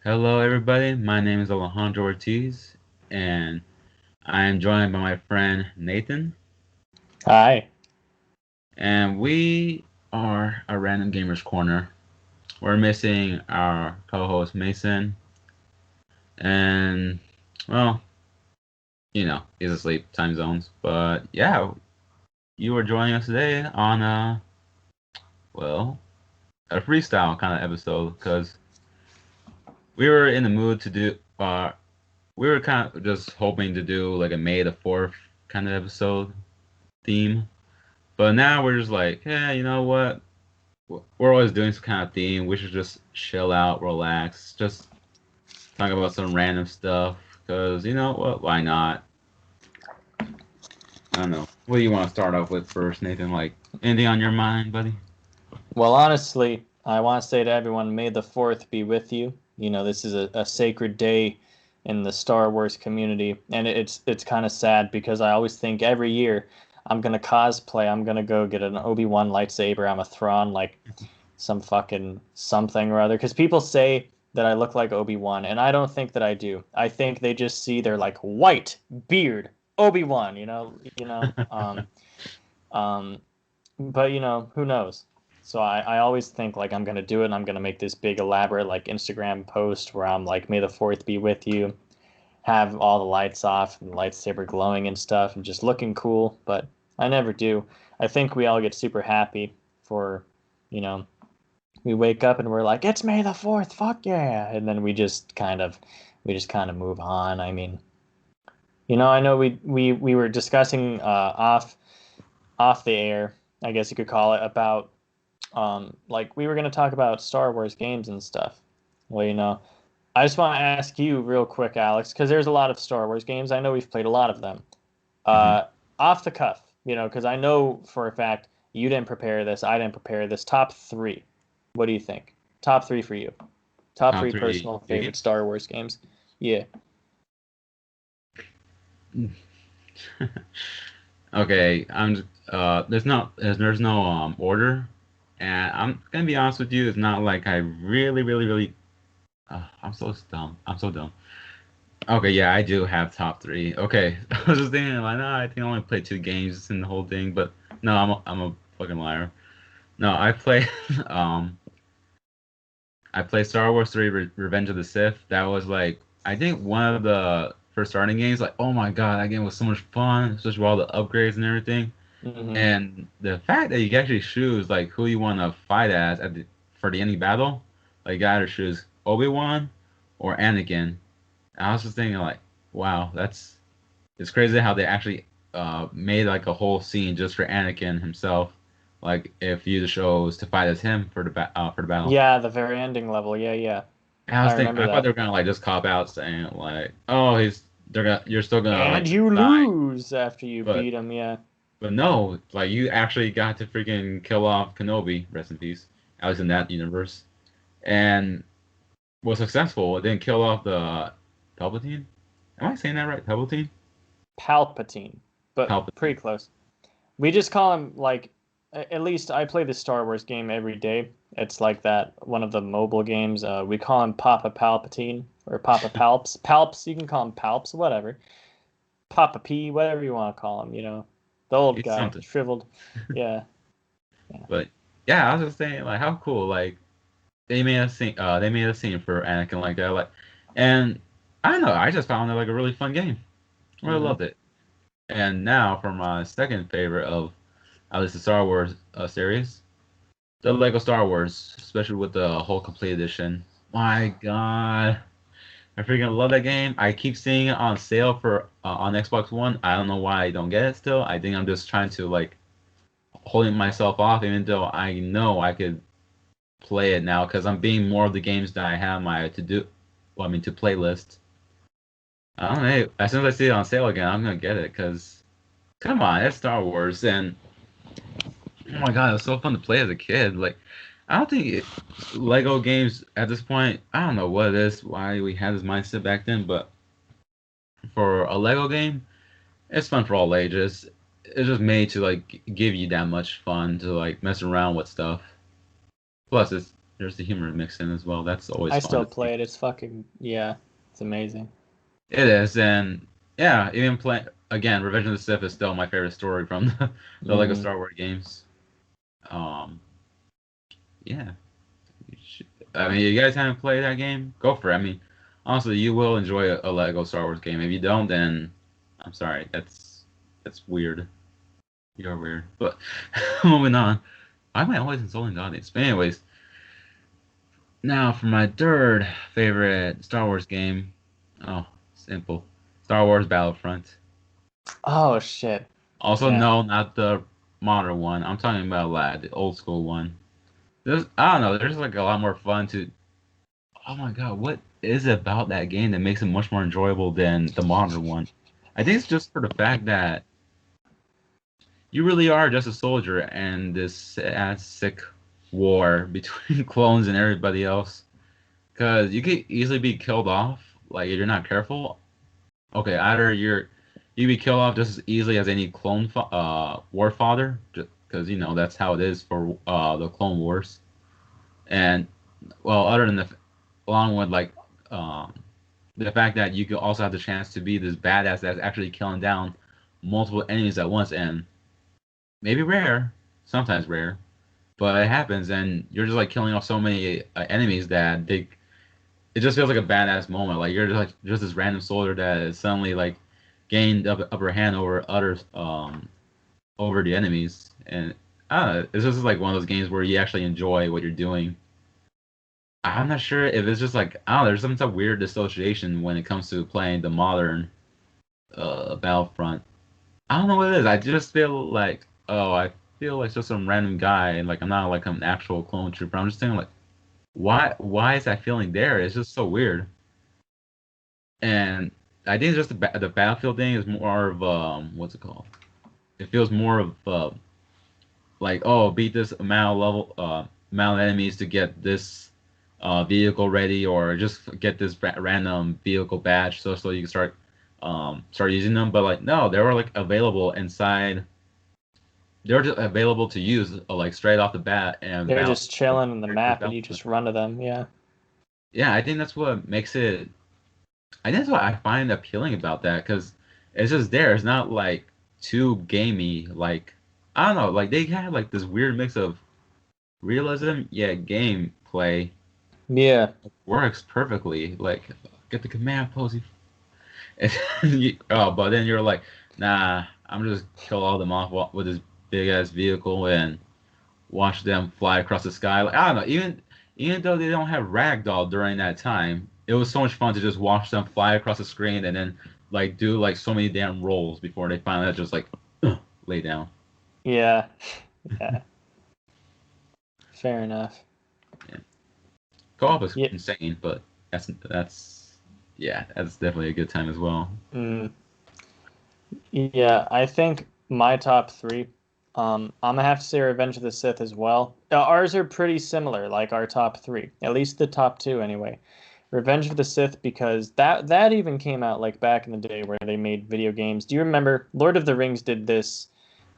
Hello, everybody. My name is Alejandro Ortiz, and I am joined by my friend Nathan. Hi. And we are a Random Gamers Corner. We're missing our co host Mason, and well, he's asleep, time zones. But yeah, you are joining us today on well, a freestyle kind of episode because we were in the mood to do, we were kind of just hoping to do like a May the 4th kind of episode theme. But now we're just like, yeah, you know what? We're always doing some kind of theme. We should just chill out, relax, just talk about some random stuff. Cause you know what? Why not? I don't know. What do you want to start off with first, Nathan? Like anything on your mind, buddy? Well, honestly, I want to say to everyone, may the 4th be with you. This is a sacred day in the Star Wars community, and it's kind of sad because I always think every year I'm gonna cosplay. I'm gonna go get an Obi-Wan lightsaber. I'm a Thrawn, like some fucking something or other. Because people say that I look like Obi-Wan, and I don't think that I do. I think they just see their like white beard Obi-Wan. Um, but who knows? So I always think like I'm gonna do it and I'm gonna make this big elaborate like Instagram post where I'm like, may the 4th be with you, have all the lights off and the lightsaber glowing and stuff and just looking cool, but I never do. I think we all get super happy for, you know, we wake up and we're like, it's May the 4th, fuck yeah. And then we just kind of move on. I mean, I know we were discussing off the air, I guess you could call it, about like we were going to talk about Star Wars games and stuff. Well, I just want to ask you real quick, Alex, because there's a lot of Star Wars games. I know we've played a lot of them. Hmm. Off the cuff, because I know for a fact you didn't prepare this, I didn't prepare this. Top three. What do you think? Top three for you. Top Top three three personal video favorite Star Wars games. Yeah. games. Okay, there's no order, and I'm gonna be honest with you. It's not like I really. I'm so dumb. I'm so dumb. Okay, yeah, I do have top three. Okay, I was just thinking like, no, I think I only played two games in the whole thing, but no, I'm a fucking liar. No, um I played Star Wars 3 Revenge of the Sith. That was like I think one of the first starting games. Like, oh my god, that game was so much fun, especially with all the upgrades and everything. Mm-hmm. And the fact that you can actually choose like who you want to fight as for the ending battle, like you gotta choose Obi-Wan or Anakin. I was just thinking like, wow, it's crazy how they actually made like a whole scene just for Anakin himself. Like if you chose to fight as him for the battle. Yeah, the very ending level. Yeah, yeah. And I I was thinking, remember I thought they that. were gonna like just cop out saying like, oh, you're still gonna And like you die, lose after you but beat him. Yeah. no, like you actually got to freaking kill off Kenobi, rest in peace. I was in that universe, and was successful. It didn't kill off the Palpatine. Am I saying that right? Palpatine? Palpatine, but Palpatine. pretty close. We just call him like at least I play the Star Wars game every day. It's like that one of the mobile games. We call him Papa Palpatine or Papa Palps. Palps, you can call him Palps, whatever. Papa P, whatever you want to call him. The old It's guy, something. shriveled. Yeah, yeah. But yeah, I was just saying like how cool. Like they made a scene for Anakin like that. Like, and I don't know. I just found it like a really fun game. I really Mm-hmm. loved it. And now for my second favorite of at least the Star Wars series, the Lego Star Wars, especially with the whole complete edition. My God, I freaking love that game. I keep seeing it on sale for on Xbox One. I don't know why I don't get it still. I think I'm just trying to like holding myself off, even though I know I could play it now because I'm being more of the games that I have my to do. Well, I mean to playlist. I don't know. As soon as I see it on sale again, I'm gonna get it because come on, it's Star Wars and oh my god, it was so fun to play as a kid. Like, I don't think Lego games at this point. I don't know what it is, why we had this mindset back then, but for a Lego game, it's fun for all ages. It's just made to like give you that much fun to like mess around with stuff. Plus, it's there's the humor mixed in as well. That's always I fun still to see. play it. It's fucking yeah, it's amazing. It is, and yeah, even play again. Revenge of the Sith is still my favorite story from the Lego Mm. Star Wars games. Um, yeah, you should- I mean, you guys haven't played that game? Go for it. I mean, honestly, you will enjoy a Lego Star Wars game. If you don't, then I'm sorry. That's weird. You're weird. But moving on. Why am I always insulting the audience? But anyways, now for my third favorite Star Wars game. Oh, simple. Star Wars Battlefront. Oh shit. Also, Yeah. no, not the modern one. I'm talking about like the old school one. I don't know. There's like a lot more fun to. Oh my god, what is it about that game that makes it much more enjoyable than the modern one? I think it's just for the fact that you really are just a soldier and this sad, sick war between clones and everybody else. Because you could easily be killed off, like if you're not careful. Okay, either you be killed off just as easily as any war father, because you know that's how it is for the Clone Wars. And well, other than along with like um, the fact that you could also have the chance to be this badass that's actually killing down multiple enemies at once, and maybe rare, sometimes rare, but it happens, and you're just like killing off so many enemies that it just feels like a badass moment. Like you're just like just this random soldier that is suddenly like gained upper hand over others, over the enemies, and I don't know, it's just like one of those games where you actually enjoy what you're doing. I'm not sure if it's just like I don't know. There's some type of weird dissociation when it comes to playing the modern Battlefront. I don't know what it is. I just feel like I feel like just some random guy, and like I'm not like an actual clone trooper. I'm just thinking like why is that feeling there? It's just so weird. And I think it's just the battlefield thing is more of what's it called? It feels more of like beat this amount of enemies to get this vehicle ready or just get this random vehicle badge so you can start using them. But like no, they were like available inside. They were just available to use like straight off the bat and They're battle just chilling in the characters map and battle. you just run to them. Yeah. Yeah, I think that's what makes it. I think that's what I find appealing about that because it's just there. It's not like too gamey. Like I don't know. Like they had like this weird mix of realism, yeah, gameplay Yeah. works perfectly. Like get the command post, and but then you're like, nah, I'm just kill all them off with this big ass vehicle and watch them fly across the sky. Like I don't know. Even though they don't have ragdoll during that time, it was so much fun to just watch them fly across the screen and then like do like so many damn rolls before they finally just like lay down. Yeah. Yeah. Fair enough. Yeah. Co-op is Yeah. insane, but that's yeah, that's definitely a good time as well. Mm. Yeah, I think my top three. I'm gonna have to say Revenge of the Sith as well. Ours are pretty similar, like our top three, at least the top two anyway. Revenge of the Sith because that even came out like back in the day where they made video games. Do you remember Lord of the Rings did this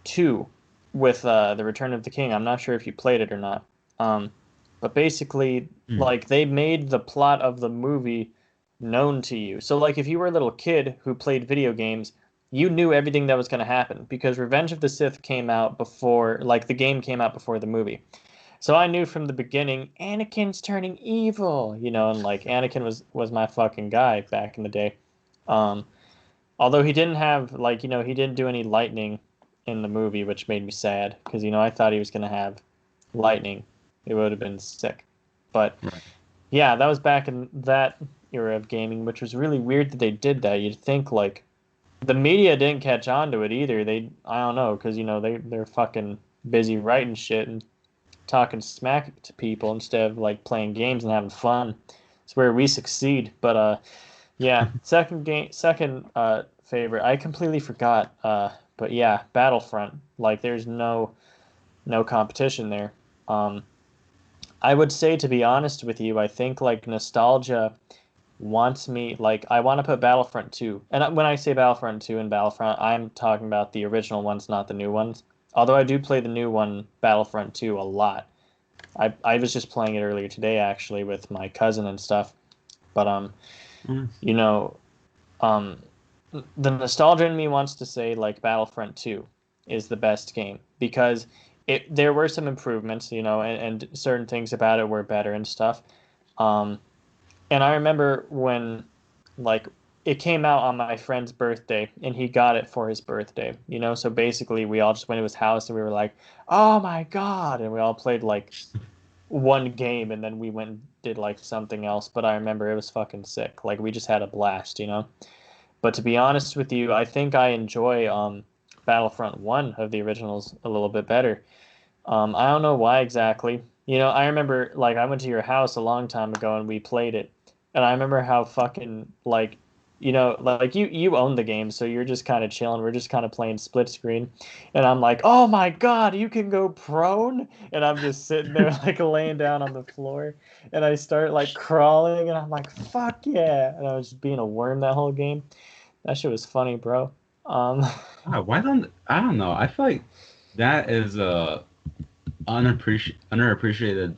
too with the Return of the King? I'm not sure if you played it or not. Um, but basically, Hmm. like they made the plot of the movie known to you. So like if you were a little kid who played video games you knew everything that was going to happen because Revenge of the Sith came out before, like the game came out before the movie. So I knew from the beginning Anakin's turning evil, and like Anakin was my fucking guy back in the day. Um, although he didn't have like he didn't do any lightning in the movie, which made me sad because I thought he was going to have lightning. It would have been sick. But Right. yeah, that was back in that era of gaming, which was really weird that they did that. You'd think like the media didn't catch on to it either. I don't know, because they're fucking busy writing shit and talking smack to people instead of like playing games and having fun. It's where we succeed. But yeah, second favorite. I completely forgot. But yeah, Battlefront. Like, there's no competition there. Um, I would say, to be honest with you, I think like nostalgia wants me like I want to put Battlefront 2. And when I say Battlefront 2 and Battlefront, I'm talking about the original ones, not the new ones. Although I do play the new one, Battlefront 2, a lot. I was just playing it earlier today actually with my cousin and stuff. But Mm. you know, um, the nostalgia in me wants to say like Battlefront 2 is the best game because it there were some improvements, and certain things about it were better and stuff. Um, and I remember when like it came out on my friend's birthday and he got it for his birthday. So basically we all just went to his house and we were like, "Oh my God." And we all played like one game and then we went and did like something else, but I remember it was fucking sick. Like we just had a blast. But to be honest with you, I think I enjoy Battlefront 1 of the originals a little bit better. I don't know why exactly. I remember like I went to your house a long time ago and we played it. And I remember how fucking like like you own the game, so you're just kind of chilling. We're just kind of playing split screen. And I'm like, "Oh my God, you can go prone?" And I'm just sitting there like laying down on the floor and I start like crawling and I'm like, "Fuck yeah." And I was just being a worm that whole game. That shit was funny, bro. Um Why don't I don't know. I feel like that is a underappreciated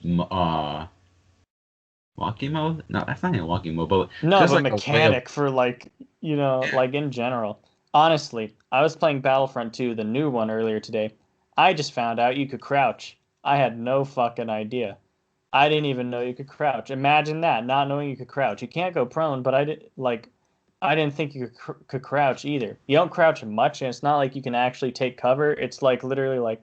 walking mode. No, that's not even walking mode, but No, just but like a way of mechanic for like, yeah. like in general. Honestly, I was playing Battlefront 2, the new one earlier today. I just found out you could crouch. I had no fucking idea. I didn't even know you could crouch. Imagine that, not knowing you could crouch. You can't go prone, but I didn't think you could crouch either. You don't crouch much, and it's not like you can actually take cover. It's like literally like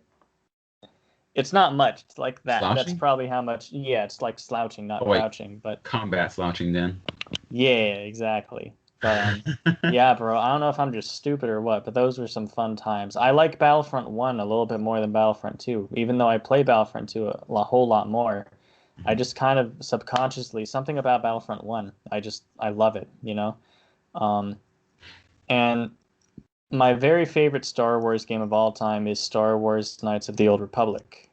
it's not much. It's like that. That's Slouching. probably how much. Yeah, it's like slouching, Oh not wait, crouching, but combat slouching then. yeah, exactly. But yeah, bro. I don't know if I'm just stupid or what, but those were some fun times. I like Battlefront 1 a little bit more than Battlefront 2, even though I play Battlefront 2 whole lot more. I just kind of subconsciously something about Battlefront 1. I love it. Um, and my very favorite Star Wars game of all time is Star Wars Knights of the Old Republic.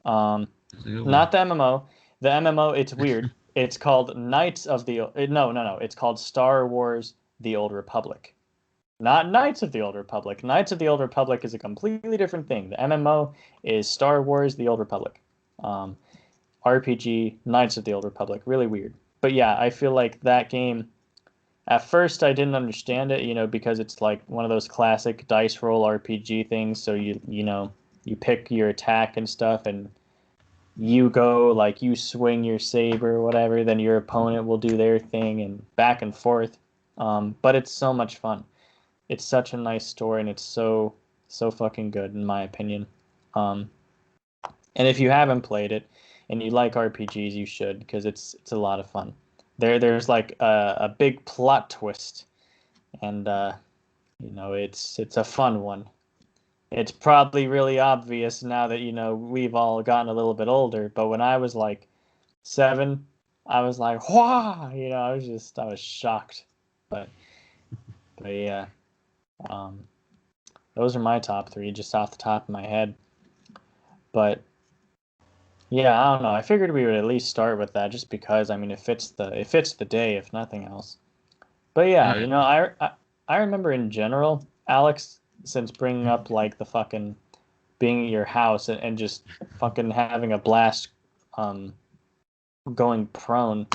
Um, That's a good one. Not the MMO. The MMO, it's weird. It's called Knights of the no, no, no. It's called Star Wars: The Old Republic. Not Knights of the Old Republic. Knights of the Old Republic is a completely different thing. The MMO is Star Wars: The Old Republic. Um, RPG Knights of the Old Republic. Really weird. But yeah, I feel like that game. At first, I didn't understand it, because it's like one of those classic dice roll RPG things. So you pick your attack and stuff, and you go like you swing your saber or whatever, then your opponent will do their thing and back and forth. But it's so much fun. It's such a nice story and it's so fucking good in my opinion. Um, and if you haven't played it and you like RPGs, you should because it's a lot of fun. There's like a big plot twist, and it's a fun one. It's probably really obvious now that we've all gotten a little bit older, but when I was like 7, I was like, "Wah!" I was shocked. But yeah, um, those are my top three just off the top of my head. But yeah, I don't know. I figured we would at least start with that just because I mean it fits the day if nothing else. But yeah, Yeah, I remember in general, Alex, since bringing up like the fucking being at your house and just fucking having a blast, um, going prone.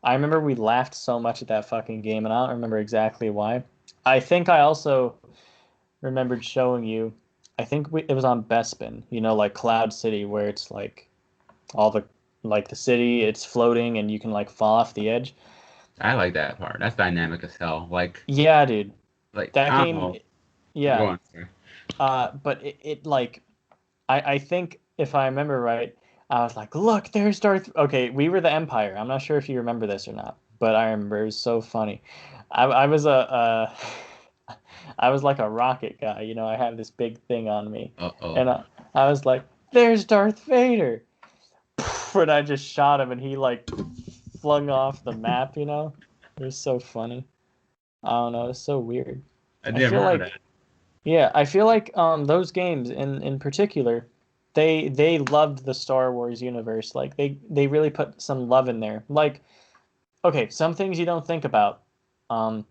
I remember we laughed so much at that fucking game, and I don't remember exactly why. I think I also remembered showing you. I think it was on Bespin, like Cloud City, where it's like all the like the city, it's floating, and you can like fall off the edge. I like that part. That's dynamic as hell. Yeah, dude, that I don't game. know. Go Yeah, on, sir. but it like I think if I remember right, I was like, look, there's Darth. Okay, we were the Empire. I'm not sure if you remember this or not, but I remember it was so funny. I was I was like a rocket guy. I have this big thing on me, Uh-oh. and I was like, there's Darth Vader. And I just shot him, and he like flung off the map. It was so funny. I don't know. It's so weird. I I didn't feel remember like Yeah, I feel like those games in particular, they loved the Star Wars universe. Like they really put some love in there. Like, okay, some things you don't think about. Um,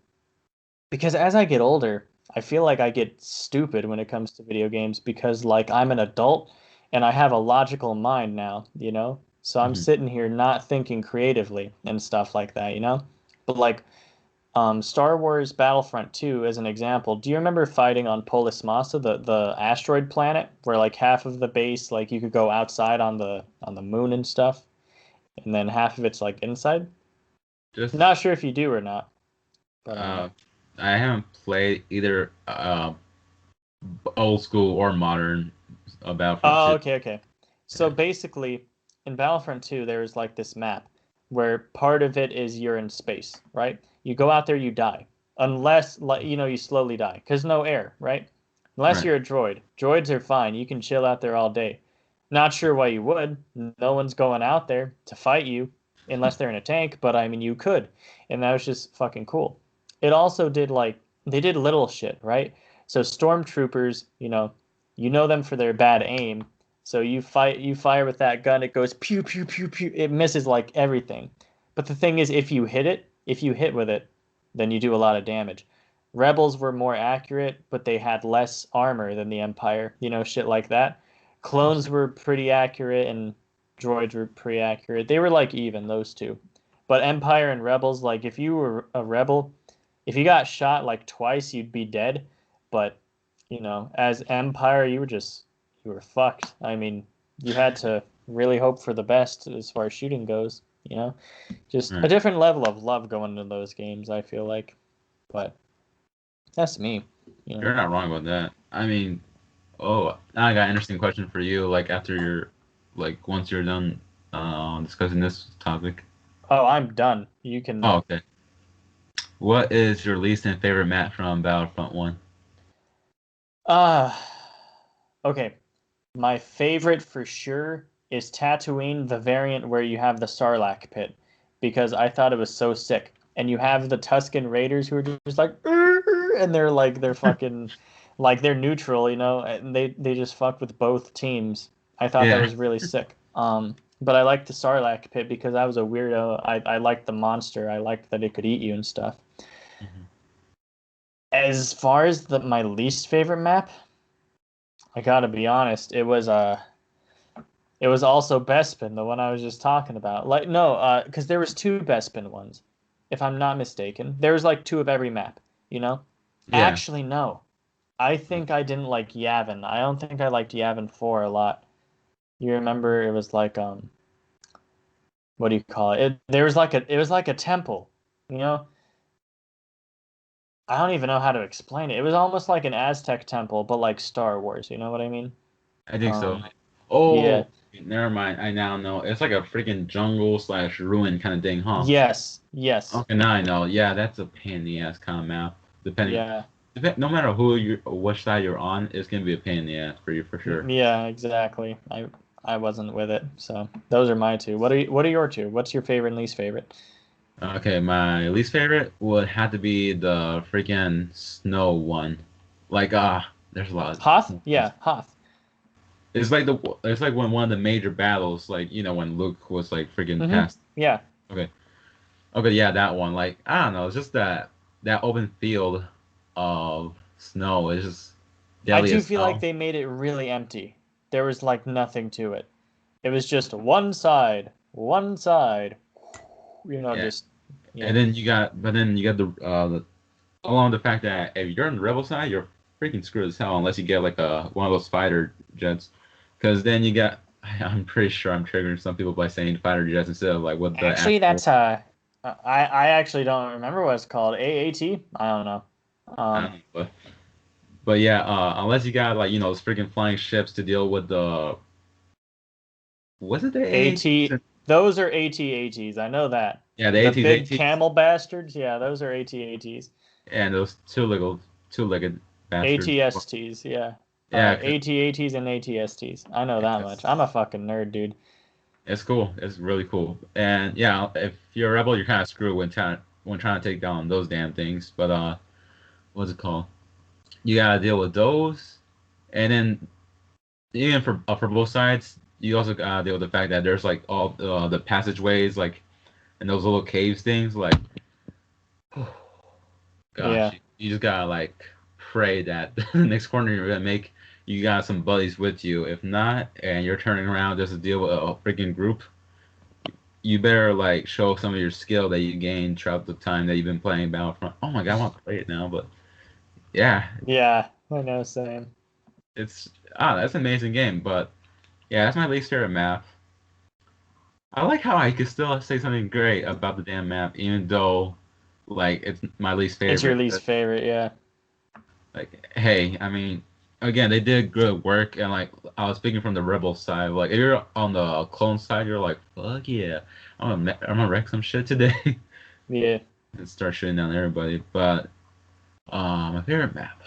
because as I get older, I feel like I get stupid when it comes to video games because like I'm an adult and I have a logical mind now. So I'm Mhm. sitting here not thinking creatively and stuff like that, you know? But like Star Wars Battlefront 2 as an example, do you remember fighting on Polis Massa, the asteroid planet, where like half of the base like you could go outside on the moon and stuff, and then half of it's like inside? Just Not sure if you do or not, but uh, I haven't played either old school or modern Battlefront oh, 2. okay, okay. So Yeah. basically, in Battlefront 2, there's like this map where part of it is you're in space, right? You go out there, you die. Unless, like, you know, you slowly die because no air, right? Unless Right. you're a droid. Droids are fine. You can chill out there all day. Not sure why you would. No one's going out there to fight you unless they're in a tank, but I mean, you could. And that was just fucking cool. It also did like, they did little shit, right? So stormtroopers, you know them for their bad aim. So you fire with that gun, it goes pew pew pew pew. It misses like everything. But the thing is, if you hit with it, then you do a lot of damage. Rebels were more accurate, but they had less armor than the Empire, shit like that. Clones were pretty accurate and droids were pretty accurate. They were like even, those two. But Empire and Rebels, like if you were a rebel, if you got shot like twice, you'd be dead. But as Empire, you were fucked. I mean, you had to really hope for the best as far as shooting goes. Just a Right. different level of love going into those games. I feel like, but that's me. You You're know. not wrong about that. I mean, oh, now I got an interesting question for you. Like after you're, like once you're done discussing this topic. Oh, I'm done. You can. Oh, okay. What is your least and favorite map from Battlefront 1? Uh okay. My favorite for sure is Tatooine, the variant where you have the Sarlacc pit, because I thought it was so sick. And you have the Tusken Raiders who are just like, "Arr!" and they're fucking, like they're neutral, and they just fuck with both teams. I thought that Yeah. was really sick. But I liked the Sarlacc pit because I was a weirdo. I liked the monster. I liked that it could eat you and stuff. Mhm. As far as my least favorite map, I gotta be honest, it was also Bespin, the one I was just talking about. Like no, because there was two Bespin ones, if I'm not mistaken. There was like two of every map, you know? Yeah. Actually, no. I think I didn't like Yavin. I don't think I liked Yavin 4 a lot. You remember it was like what do you call it? There was like it was like a temple, you know? I don't even know how to explain it. It was almost like an Aztec temple, but like Star Wars, you know what I mean? I think so. Um, yeah. Oh, never mind. I now know. It's like a freaking jungle slash ruin kind of thing, huh? Yes. Yes. Okay, now I know. Yeah, that's a pain in the ass kind of map. Depending, Yeah. no matter who you or which side you're on, it's gonna be a pain in the ass for you for sure. Yeah, exactly. I wasn't with it. So those are my two. What are your two? What's your favorite and least favorite? Okay, my least favorite would have to be the freaking snow one. Like there's a lot of Hoth? snow ones. Yeah, Hoth. It's like when one of the major battles, like when Luke was like freaking Mm-hmm. past. Yeah. Okay, okay, yeah, that one. Like I don't know, it's just that open field of snow is just I deadly do as feel like hell. they made it really empty. There was like nothing to it. It was just one side, Yeah, just and yeah. then you got the along the fact that if you're on the rebel side, you're freaking screwed as hell unless you get like a one of those fighter jets, because then you got. I'm pretty sure I'm triggering some people by saying fighter jets instead of like what the Actually, actual. that's I actually don't remember what it's called. AAT? I don't know. I don't know, but yeah, unless you got like those freaking flying ships to deal with the was it the AATs? AT, those are AT-ATs. I know that. Yeah, the The ATs, big ATs, camel bastards, yeah, those are AT-ATs. and those two-legged bastards. ATSTs, yeah. Yeah, 'cause AT-ATs and ATSTs. I know that much. I'm a it's fucking nerd, dude. it's cool. It's really cool. And yeah, if you're a rebel, you're kind of screwed when trying to take down those damn things. But what's it called? You gotta deal with those, and then even for both sides, you also gotta deal with the fact that there's like all the passageways, like and those little caves things. Like, gosh, Yeah. you just gotta like pray that the next corner you're gonna make, you got some buddies with you. If not, and you're turning around just to deal with a freaking group, you better like show some of your skill that you gained throughout the time that you've been playing Battlefront. Oh my god, I want to play it now, but yeah, Yeah, I know, same. it's that's an amazing game. But yeah, that's my least favorite map. I like how I could still say something great about the damn map, even though like it's my least It's your favorite. least favorite, yeah. Like, hey, I mean, again, they did good work, and like I was speaking from the rebel side. Like, if you're on the clone side, you're like, fuck yeah, I'm gonna wreck some shit today Yeah. and start shooting down everybody. But my favorite map.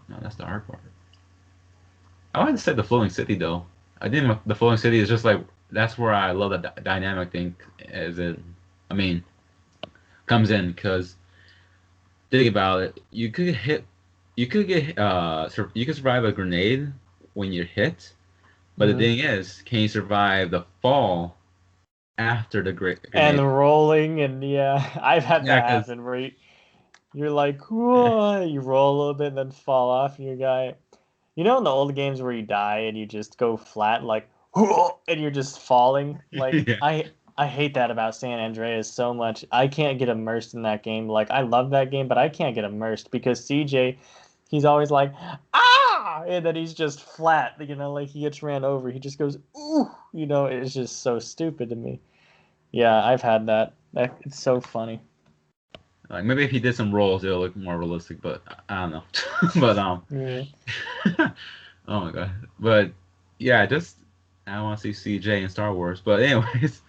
No, that's the hard part. I like to say the floating city though. I think the floating city is just like that's where I love the dynamic thing. As it, I mean, comes in because think about it. You could get you could survive a grenade when you're hit. But the Hmm. thing is, can you survive the fall after the And grenade? the rolling, and yeah, I've had Yeah, that because happen where you're like, whoa, you roll a little bit and then fall off, and your guy. You know, in the old games where you die and you just go flat, like, whoa, and you're just falling. Like, yeah, I hate that about San Andreas so much. I can't get immersed in that game. Like, I love that game, but I can't get immersed because CJ, he's always like, ah, and then he's just flat. You know, like he gets ran over. He just goes, ooh. You know, it's just so stupid to me. Yeah, I've had that. It's so funny. like maybe if he did some rolls, it'll look more realistic. But I don't know. But Yeah. oh my god. But yeah, just I want to see CJ in Star Wars. But anyways,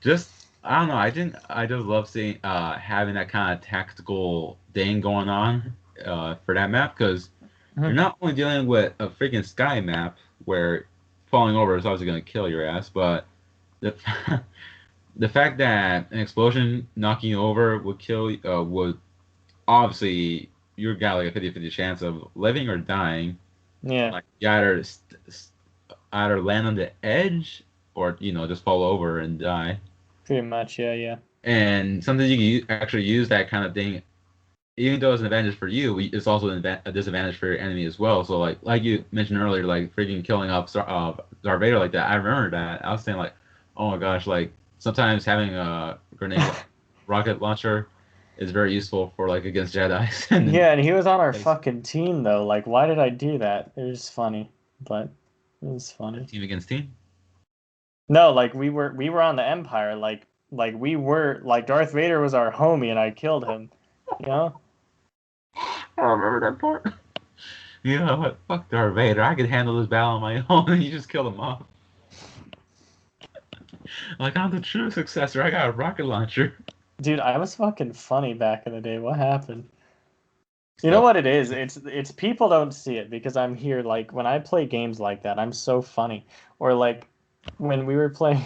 just I don't know. I just love seeing having that kind of tactical thing going on for that map because you're Mhm. not only dealing with a freaking sky map where falling over is obviously going to kill your ass, but the the fact that an explosion knocking you over would kill would obviously you got like a 50-50 chance of living or dying. Yeah, Like you either land on the edge or just fall over and die. pretty much. Yeah, yeah. And sometimes you can actually use that kind of thing even though it's an advantage for you, it's also a disadvantage for your enemy as well. So like you mentioned earlier, like freaking killing up Darth Vader like that. I remember that. I was saying like, oh my gosh, like sometimes having a rocket launcher is very useful for like against Jedi's and Yeah, and he was on our then fucking team though. Like, why did I do that? It was funny, but it was funny. team against team. No, like we were on the Empire. Like we were like Darth Vader was our homie, and I killed him. You know? I remember that part. You know what? Fuck Darth Vader. I could handle this battle on my own, and you just kill him off. Like I'm the true successor. I got a rocket launcher. Dude, I was fucking funny back in the day. What happened? You know So what it is? It's people don't see it because I'm here. Like when I play games like that, I'm so funny. Or like when we were playing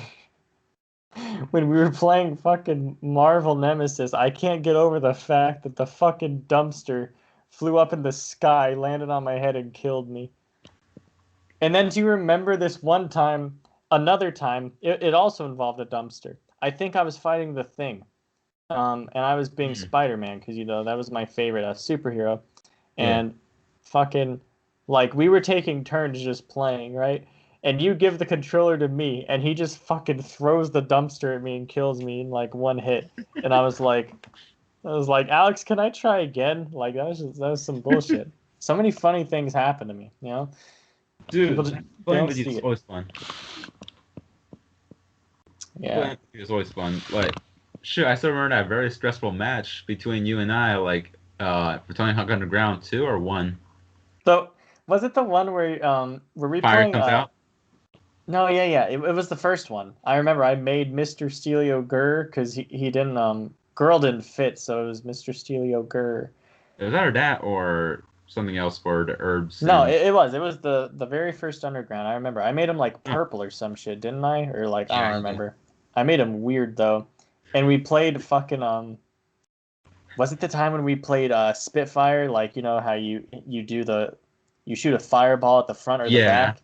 when we were playing fucking Marvel Nemesis, I can't get over the fact that the fucking dumpster flew up in the sky, landed on my head, and killed me. And then do you remember this one time, another time, it also involved a dumpster. I think I was fighting the Thing, and I was being hmm. Spider-Man because that was my favorite superhero, Yeah. and fucking like we were taking turns just playing, right? And you give the controller to me, and he just fucking throws the dumpster at me and kills me in like one hit. And I was like, Alex, can I try again? Like that was some bullshit. So many funny things happen to me, you know? People Dude, just they playing don't with you see is it. always fun. Playing Yeah. with you is always fun. Like, shit, I still remember that very stressful match between you and I, like, for Tony Hawk Underground 2 or 1. So was it the one where were we Fire playing comes out. no, yeah, yeah. It was the first one. I remember I made Mr. Stelio Gurr because he didn't girl didn't fit, so it was Mr. Stelio Gurr. It was either that or something else for the herbs No, and. it was the very first underground. I remember I made him like Huh, purple or some shit, didn't I? Or like I yeah, don't yeah. remember. I made him weird though, and we played fucking Was it the time when we played Spitfire? Like you know how you do you shoot a fireball at the front or the Yeah. back,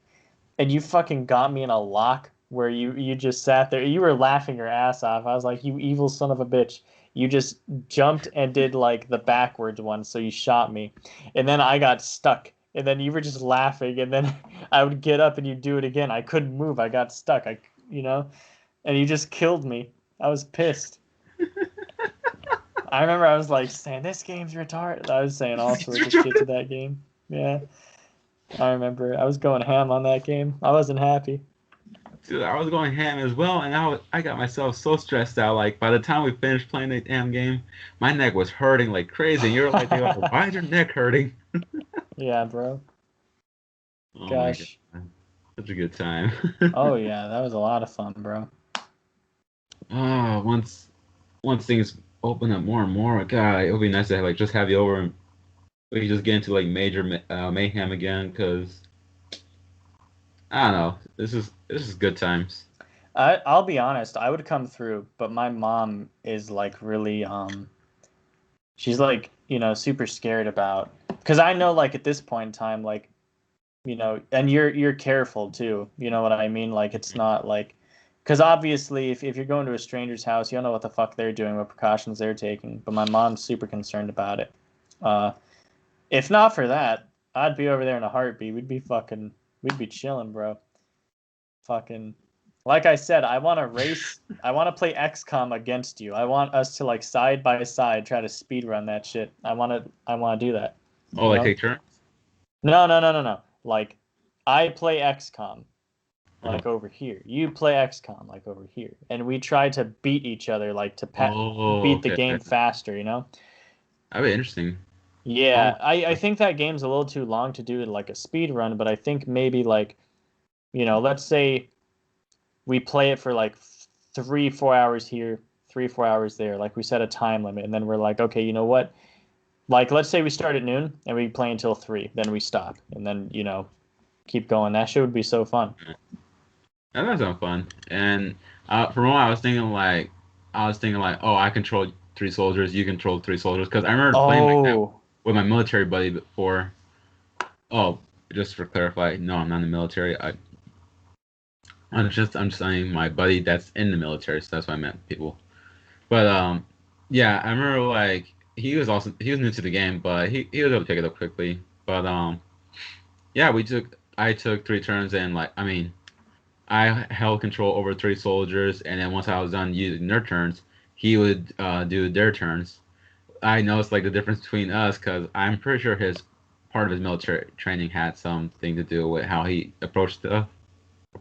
and you fucking got me in a lock where you just sat there. You were laughing your ass off. I was like, you evil son of a bitch. You just jumped and did like the backwards one, so you shot me. And then I got stuck. And then you were just laughing, and then I would get up and you do it again. I couldn't move. I got stuck. you know, and you just killed me. I was pissed. I remember I was like saying this game's retarded. I was saying all sorts of shit to that game. Yeah, I remember I was going ham on that game. I wasn't happy. Dude, I was going ham as well, and I got myself so stressed out. Like by the time we finished playing the damn game, my neck was hurting like crazy. And you're like, why is your neck hurting? Yeah, bro. Oh my god, Gosh. such a good time. Oh yeah, that was a lot of fun, bro. Oh, once things open up more and more, God, it would be nice to like just have you over and we could just get into like major mayhem again. Cause I don't know, this is good times. I'll be honest, I would come through, but my mom is like really she's like, super scared about because I know like at this point in time, like, and you're careful too. You know what I mean? Like it's not like because obviously if you're going to a stranger's house, you don't know what the fuck they're doing, what precautions they're taking. But my mom's super concerned about it. Uh, if not for that, I'd be over there in a heartbeat. We'd be chilling, bro. Fucking, like I said, I want to race. I want to play XCOM against you. I want us to like side by side try to speed run that shit. I want to do that. Oh, You like know? take turns. No, no, no, no, no. Like, I play XCOM Uh-huh. like over here. You play XCOM like over here, and we try to beat each other, like to Oh, beat the okay, game okay. faster. You know? That'd be interesting. Oh, Yeah, I think that game's a little too long to do like a speed run, but I think maybe like, let's say we play it for like 3 4 hours here, 3 4 hours there. Like we set a time limit, and then we're like, okay, you know what? Like let's say we start at noon and we play until 3, then we stop, and then keep going. That shit would be so fun. that does sound fun. And for a moment, I was thinking like, oh, I control three soldiers, you control three soldiers, because I remember playing like that Oh, with my military buddy before. Oh, just for clarify, no, I'm not in the military. I'm just saying my buddy that's in the military, so that's what I meant, people. But yeah, I remember like he was new to the game, but he was able to pick it up quickly. But yeah, I took three turns and like I mean I held control over three soldiers, and then once I was done using their turns, he would do their turns. I noticed like the difference between us because I'm pretty sure his part of his military training had something to do with how he approached stuff.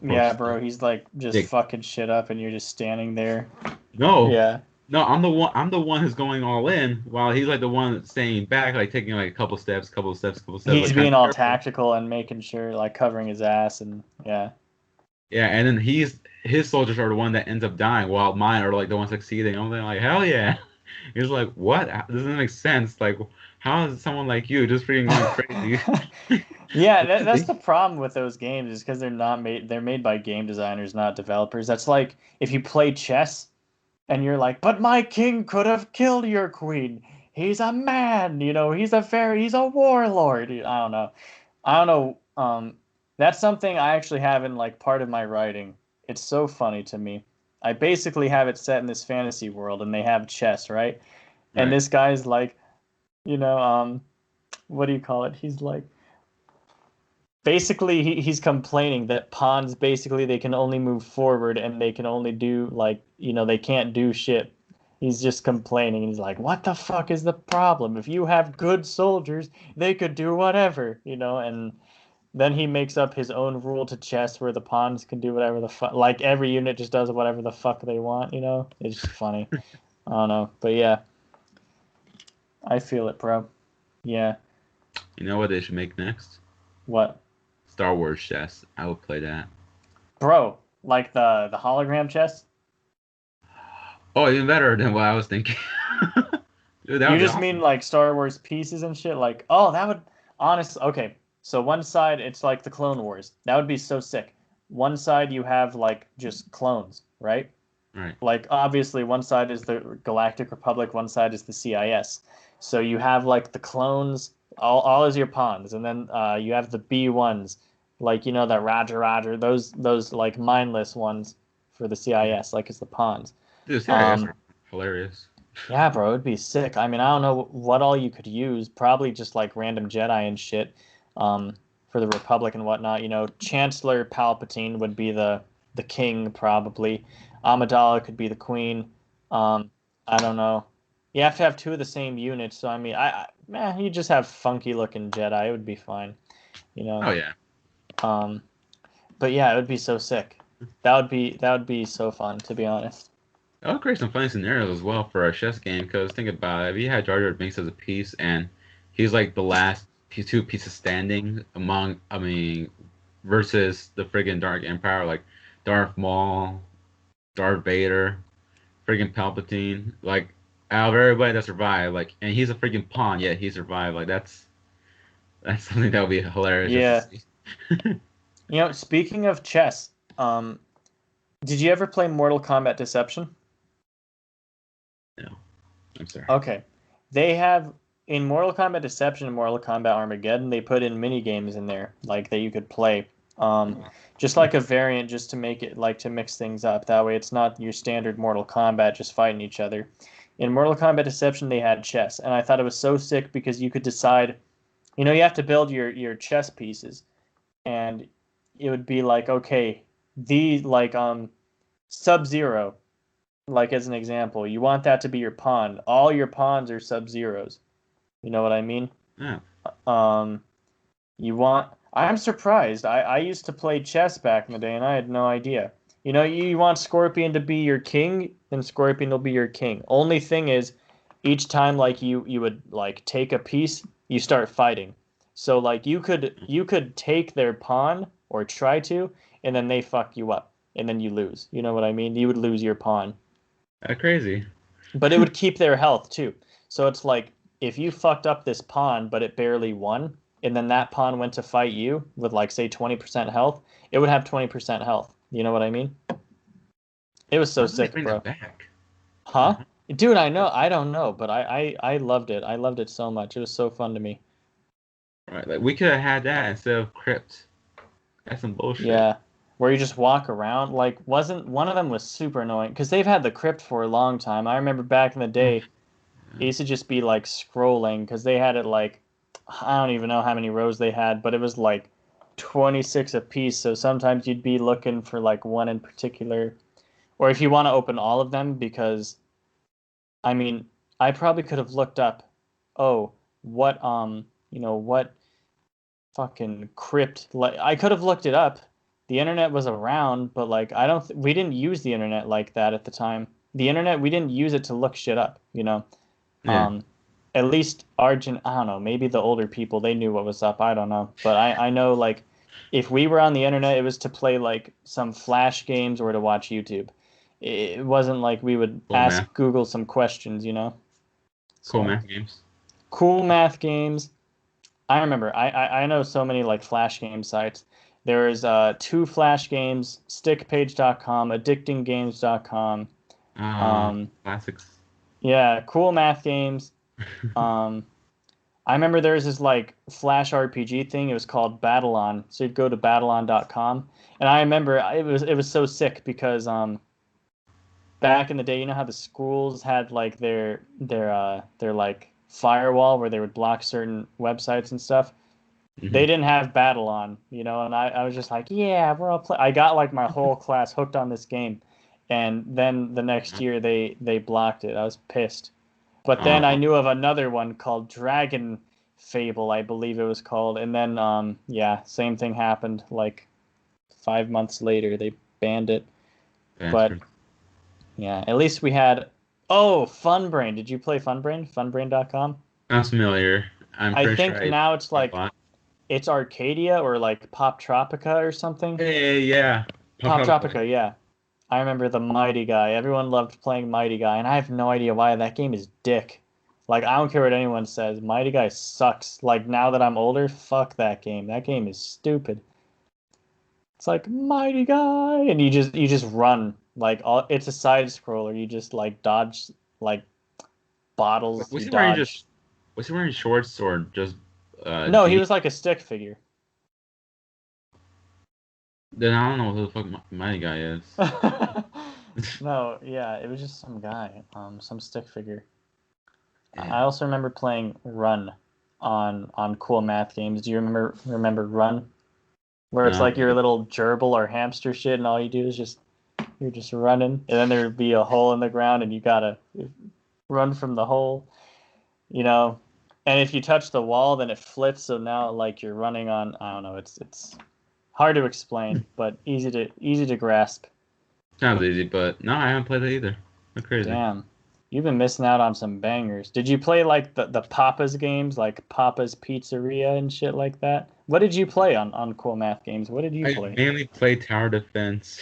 yeah, Approached stuff. bro. He's like just Yeah. fucking shit up, and you're just standing there. No, Yeah, no, I'm the one. I'm the one who's going all in, while he's like the one that's staying back, like taking like a couple steps, couple steps, couple steps, he's like trying to being be all careful. tactical and making sure, like covering his ass, and yeah. Yeah, and then his soldiers are the one that ends up dying, while mine are like the ones succeeding. I'm like, hell yeah. He's like, what? Doesn't make sense. Like, how is someone like you just freaking going crazy? Yeah, that's the problem with those games is because they're made by game designers, not developers. That's like if you play chess and you're like, but my king could have killed your queen. He's a man, he's a warlord. I don't know. I don't know. That's something I actually have in like part of my writing. It's so funny to me. I basically have it set in this fantasy world and they have chess, right? And Right. this guy's like, you know, what do you call it? He's like basically he's complaining that pawns basically they can only move forward and they can only do like they can't do shit. He's just complaining. He's like, what the fuck is the problem? If you have good soldiers they could do whatever, and then he makes up his own rule to chess where the pawns can do whatever the fuck, like every unit just does whatever the fuck they want. It's just funny. I don't know, but yeah, I feel it, bro. Yeah. You know what they should make next? What? Star Wars chess. I would play that. Bro, like the hologram chess. Oh, even better than what I was thinking. Dude, that You would be just mean awesome. like Star Wars pieces and shit? Like, oh, that would honestly. Okay, so one side it's like the Clone Wars. That would be so sick. One side you have like just clones, right? Right. Like obviously one side is the Galactic Republic, one side is the CIS. So you have like the clones, all is your pawns, and then you have the B1s, like that Roger Roger, those like mindless ones for the CIS, like it's the pawns. Dude, CIS Um, are hilarious. yeah, bro, it'd be sick. I mean, I don't know what all you could use. Probably just like random Jedi and shit, for the Republic and whatnot. Chancellor Palpatine would be the the king probably. Amidala could be the queen. I don't know. You have to have two of the same units. So I mean, you just have funky looking Jedi. It would be fine, you know. Oh yeah. Um, but yeah, it would be so sick. That would be so fun, to be honest. That would create some funny scenarios as well for a chess game. Because think about it, if you had Jar Jar Binks as a piece, and he's like the last two pieces standing among, I mean, versus the friggin' Dark Empire, like Darth Maul, Darth Vader, friggin' Palpatine, like out of everybody that survived, like, and he's a freaking pawn, yet he survived. Like that's something that would be hilarious just to Yeah. see. Speaking of chess, did you ever play Mortal Kombat Deception? No, I'm sorry. Okay. They have in Mortal Kombat Deception and Mortal Kombat Armageddon, they put in mini games in there like that you could play. Just like a variant just to make it like to mix things up. That way it's not your standard Mortal Kombat just fighting each other. In Mortal Kombat Deception they had chess and I thought it was so sick because you could decide, you have to build your chess pieces and it would be like okay, the like Sub-Zero like as an example, you want that to be your pawn. All your pawns are Sub-Zeros. You know what I mean? Yeah. Um, you want. I'm surprised. I used to play chess back in the day, and I had no idea. You want Scorpion to be your king, then Scorpion will be your king. Only thing is, each time like you would like take a piece, you start fighting. So like you could take their pawn or try to, and then they fuck you up, and then you lose. You know what I mean? You would lose your pawn. Crazy. But it would keep their health too. So it's like if you fucked up this pawn, but it barely won, and then that pawn went to fight you with like say 20% health, it would have 20% health. You know what I mean? It was so Why don't they sick, bring that bro. back? Huh? Dude, I know. I don't know, but I loved it. I loved it so much. It was so fun to me. Right, like we could have had that instead of Crypt. That's some bullshit. Yeah. Where you just walk around. Like, wasn't one of them was super annoying because they've had the crypt for a long time. I remember back in the day, it used to just be like scrolling because they had it like I don't even know how many rows they had, but it was like 26 a piece. So sometimes you'd be looking for like one in particular, or if you want to open all of them, because I mean, I probably could have looked up, oh, what fucking crypt. Like I could have looked it up. The internet was around, but like I don't. We didn't use the internet like that at the time. The internet we didn't use it to look shit up. Yeah. Um, at least Argent, I don't know, maybe the older people, they knew what was up. I don't know. But I know, like, if we were on the internet, it was to play, like, some Flash games or to watch YouTube. It wasn't like we would Cool math. ask Google some questions. Cool So, math games. cool math games. I remember, I know so many, like, Flash game sites. There's two Flash games, stickpage.com, addictinggames.com. Um, Classics. yeah, cool math games. Um, I remember there was this like Flash RPG thing. It was called Battlon. So you'd go to battlon.com. And I remember it was so sick because back in the day, you know how the schools had like their like firewall where they would block certain websites and stuff. They Hmm. didn't have Battlon, and I was just like, yeah, we're all play. I got like my whole class hooked on this game. And then the next year they blocked it. I was pissed. But then I Uh, knew of another one called Dragon Fable, I believe it was called. And then, yeah, same thing happened. Like 5 months later, they banned it. But bastard. yeah, at least we had. Oh, Funbrain. Did you play Funbrain? Funbrain.com? Sounds familiar. I'm I pretty sure think I now it's a like lot. it's Arcadia or like Pop Tropica or something. Hey, yeah. Pop Pop up. Tropica, yeah. I remember the Mighty Guy. Everyone loved playing Mighty Guy, and I have no idea why. That game is dick. Like, I don't care what anyone says. Mighty Guy sucks. Like, now that I'm older, fuck that game. That game is stupid. It's like Mighty Guy, and you just run. Like, it's a side scroller. You just like dodge like bottles. Was You he wearing dodge. just? Was he wearing shorts or just No, he jeans? was like a stick figure. Then I don't know who the fuck my guy is. No, yeah, it was just some guy, some stick figure. Yeah. I also remember playing Run on cool math games. Do you remember Run? where it's No, like your little gerbil or hamster shit, and all you do is you're just running, and then there'd be a hole in the ground, and you gotta run from the hole, you know. And if you touch the wall, then it flips. So now, like you're running on, I don't know. It's hard to explain, but easy to grasp. sounds easy, but no, I haven't played that either. That's crazy. Damn, you've been missing out on some bangers. Did you play like the Papa's games, like Papa's Pizzeria and shit like that? What did you play on Cool Math Games? What did you I play? mainly play tower defense.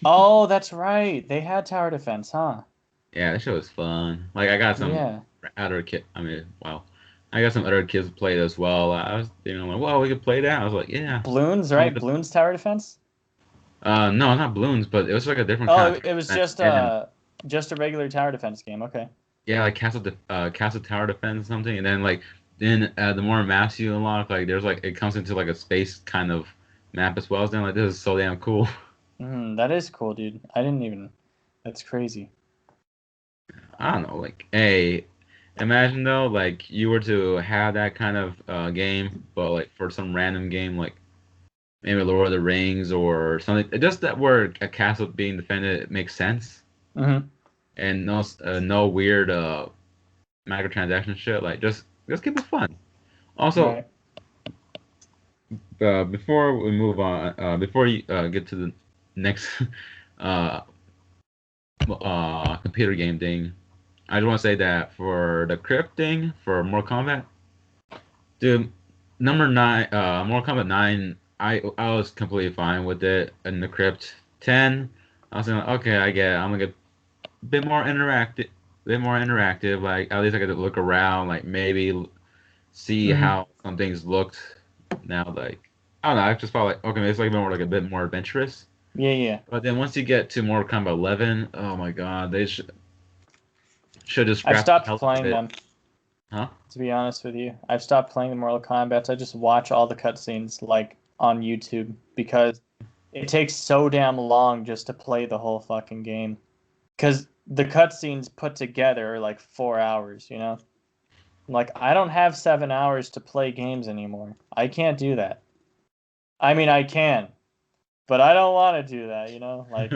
Oh, that's right. They had tower defense, huh? Yeah, that shit was fun. Like I got some Yeah. other kid. I mean, wow, I got some other kids who played as well. I was, like, well, we could play that. I was like, yeah. Bloons, I'm right? gonna- Bloons tower defense? No, not balloons, but it was like a different Oh, kind of it was tower defense. And just a regular tower defense game. Okay. yeah, like castle tower defense or something. And then the more maps you unlock, like there's like it comes into like a space kind of map as well. So then like this is so damn cool. That is cool, dude. I didn't even. That's crazy. I don't know, like, hey, imagine though, like you were to have that kind of game, but like for some random game, like maybe Lord of the Rings or something, just that where a castle being defended it makes sense, hmm and no weird microtransaction shit. Like just keep it fun. Also, Right. before we move on, before you get to the next uh computer game thing, I just want to say that for the crypt thing for Mortal Kombat. Dude, number nine, Mortal Kombat 9, I was completely fine with it. And the Crypt 10, I was like, okay, I get it. I'm gonna get a bit more interactive. Like at least I get to look around, like maybe see hmm how some things looked. Now, like I don't know, I just felt like okay, it's like more like a bit more adventurous. Yeah, yeah. But then once you get to Mortal Kombat 11, oh my God, they should just I've scrap the stopped hell out of playing it, them, huh? to be honest with you. I've stopped playing the Mortal Kombat. I just watch all the cutscenes like on YouTube because it takes so damn long just to play the whole fucking game. Because the cutscenes put together are like 4 hours, you know? Like, I don't have 7 hours to play games anymore. I can't do that. I mean, I can, but I don't want to do that, you know? Like,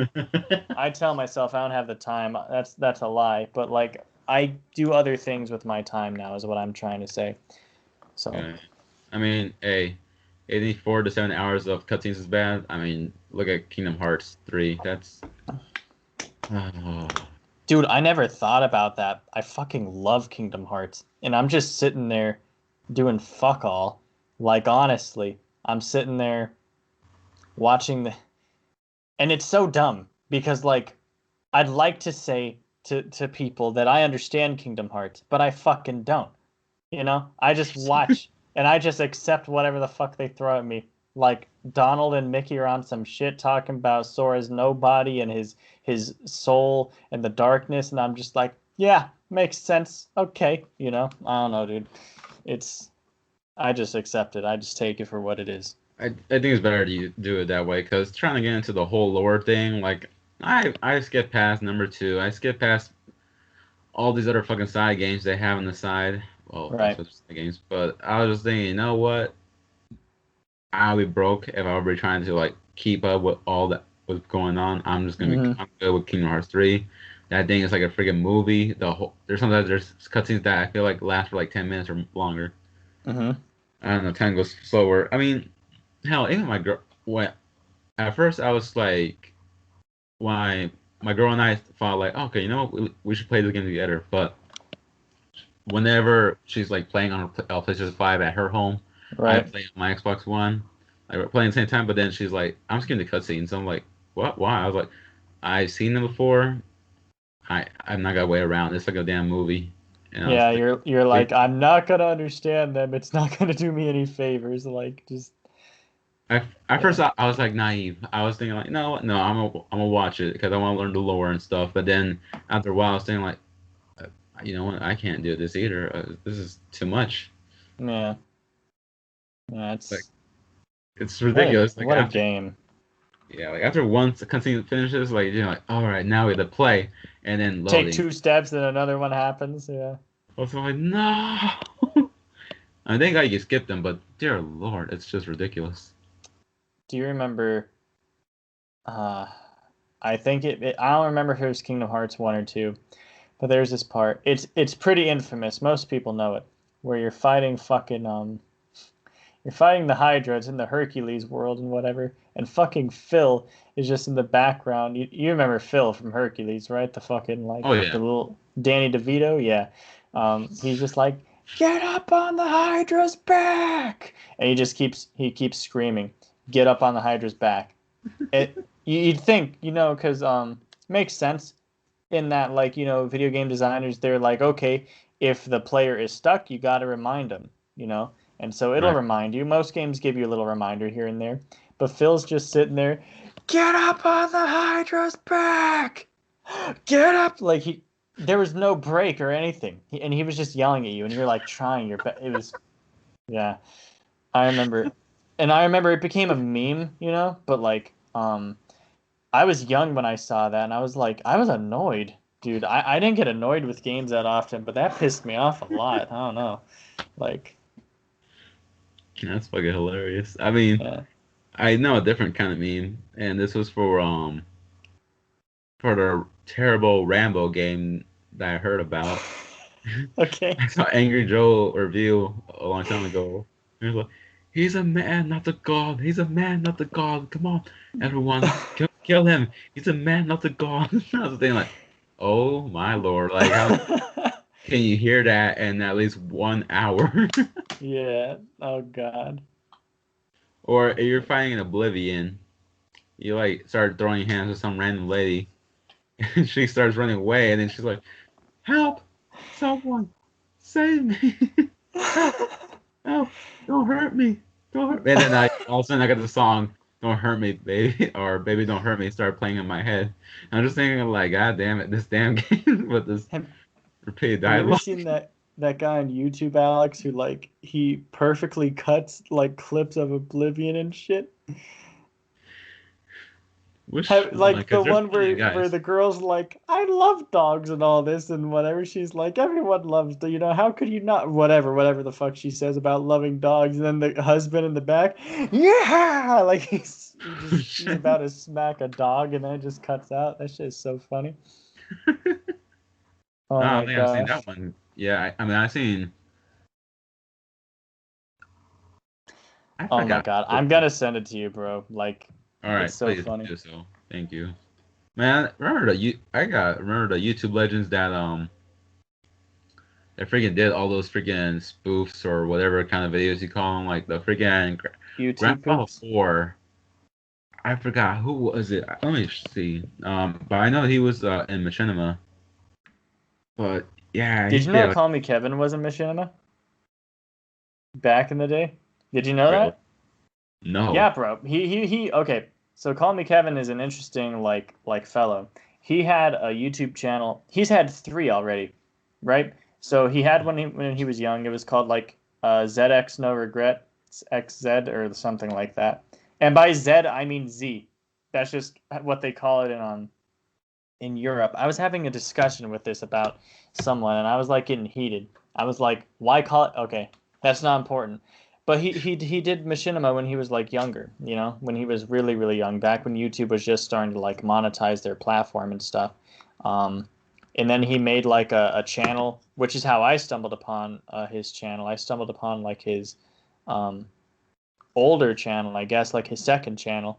I tell myself I don't have the time. That's a lie, but like, I do other things with my time now, is what I'm trying to say. So, Yeah. I mean, hey, 84 to 7 hours of cutscenes is bad. I mean, look at Kingdom Hearts 3. That's oh, dude, I never thought about that. I fucking love Kingdom Hearts, and I'm just sitting there doing fuck all. Like, honestly, I'm sitting there watching the and it's so dumb because like I'd like to say to people that I understand Kingdom Hearts, but I fucking don't. You know? I just watch and I just accept whatever the fuck they throw at me. Like Donald and Mickey are on some shit talking about Sora's nobody and his soul and the darkness, and I'm just like, yeah, makes sense. Okay, you know? I don't know, dude. It's I just accept it. I just take it for what it is. I think it's better to do it that way because trying to get into the whole lore thing, like I skip past number 2. I skip past all these other fucking side games they have on the side. Well, that's Right. what side games. But I was just thinking, you know what? I'll be broke if I were trying to like keep up with all that what's going on. hmm I'm good with Kingdom Hearts 3. That thing is like a freaking movie. There's cutscenes that I feel like last for like 10 minutes or longer. hmm I don't know, time goes slower. I mean, hell, even my girl. When at first I was like, why my girl and I thought like, okay, you know what, we should play this game together. But whenever she's like playing on her PlayStation 5 at her home, I Right. play on my Xbox One. Like we're playing at the same time, but then she's like, I'm skipping the cutscenes. So I'm like, what? Why? I was like, I've seen them before. I'm not gonna wait around. It's like a damn movie. And I was Yeah, like, you're wait. like, I'm not gonna understand them. It's not gonna do me any favors. Like, just At first yeah, I was like naive. I was thinking like, no, no, I'm gonna watch it because I want to learn the lore and stuff. But then after a while, I was thinking like, uh, you know what? I can't do this either. This is too much. yeah, yeah. Like It's it's ridiculous. Like what a after game. yeah, like after once the cutscene finishes, like like all right, now we have to play, and then Take loading. two steps, then another one happens. Yeah, I was like, no. I think I you skip them, but dear lord, it's just ridiculous. Do you remember? Uh, I think I don't remember if it was Kingdom Hearts 1 or 2, but there's this part. It's pretty infamous. Most people know it, where you're fighting fucking you're fighting the Hydra. It's in the Hercules world and whatever. And fucking Phil is just in the background. You remember Phil from Hercules, right? The fucking Oh like yeah. the little Danny DeVito, yeah. He's just like, get up on the Hydra's back, and he keeps screaming, get up on the Hydra's back. You'd think, because makes sense in that, like, video game designers, they're like, okay, if the player is stuck, you got to remind them, and so it'll Right. remind you. Most games give you a little reminder here and there, but Phil's just sitting there, get up on the Hydra's back, get up, like there was no break or anything, and he was just yelling at you, and you're like trying your best. It was, yeah, I remember, and I remember it became a meme, but like, I was young when I saw that, and I was like, I was annoyed, dude. I didn't get annoyed with games that often, but that pissed me off a lot. I don't know, like, That's fucking hilarious. I mean, yeah. I know a different kind of meme, and this was for the terrible Rambo game that I heard about. Okay. I saw Angry Joe review a long time ago. He was like, "He's a man, not a god. He's a man, not a god. Come on, everyone, kill him. He's a man, not a god." I was thinking like, "Oh my lord! Like, how can you hear that in at least 1 hour?" Yeah. Oh God. Or if you're fighting in Oblivion, you like start throwing hands with some random lady, and she starts running away, and then she's like, "Help! Someone, save me! Help! Help! Don't hurt me! Don't hurt me!" And then all of a sudden I got the song "Don't Hurt Me, Baby" or "Baby Don't Hurt Me" start playing in my head. I'm just thinking like, God damn it, this damn game with this Have repeated Have you ever dialogue. seen that guy on YouTube, Alex, who like he perfectly cuts like clips of Oblivion and shit? Which one? Like the Because there's one plenty of where guys. the girl's like, I love dogs and all this and whatever. She's like, everyone loves how could you not, whatever the fuck she says about loving dogs, and then the husband in the back, yeah, like he's about to smack a dog, and then it just cuts out. That shit is so funny. No, Oh I my think I've seen that gosh. one. Yeah, I mean I've seen. I Oh my forgot. god. I'm gonna send it to you, bro. Like, All it's right, so please funny. do so. Thank you, man. Remember the YouTube legends that they freaking did all those freaking spoofs or whatever kind of videos you call them, like the freaking YouTube Grand Theft Auto poops. 4. I forgot who was it. Let me see. But I know he was in Machinima. But yeah, he Did you did know like Call Me Kevin was in Machinima back in the day? Did you know really. that? No. Yeah, bro. He okay. So Call Me Kevin is an interesting like fellow. He had a YouTube channel. He's had three already, right? So he had when he was young. It was called like ZX No Regret XZ or something like that. And by Z I mean Z. That's just what they call it in Europe. I was having a discussion with this about someone, and I was like getting heated. I was like, "Why call it?" Okay, that's not important. But he did machinima when he was like younger, when he was really really young, back when YouTube was just starting to like monetize their platform and stuff. Um, and then he made like a channel, which is how I stumbled upon his channel. I stumbled upon like his um, older channel, I guess, like his second channel,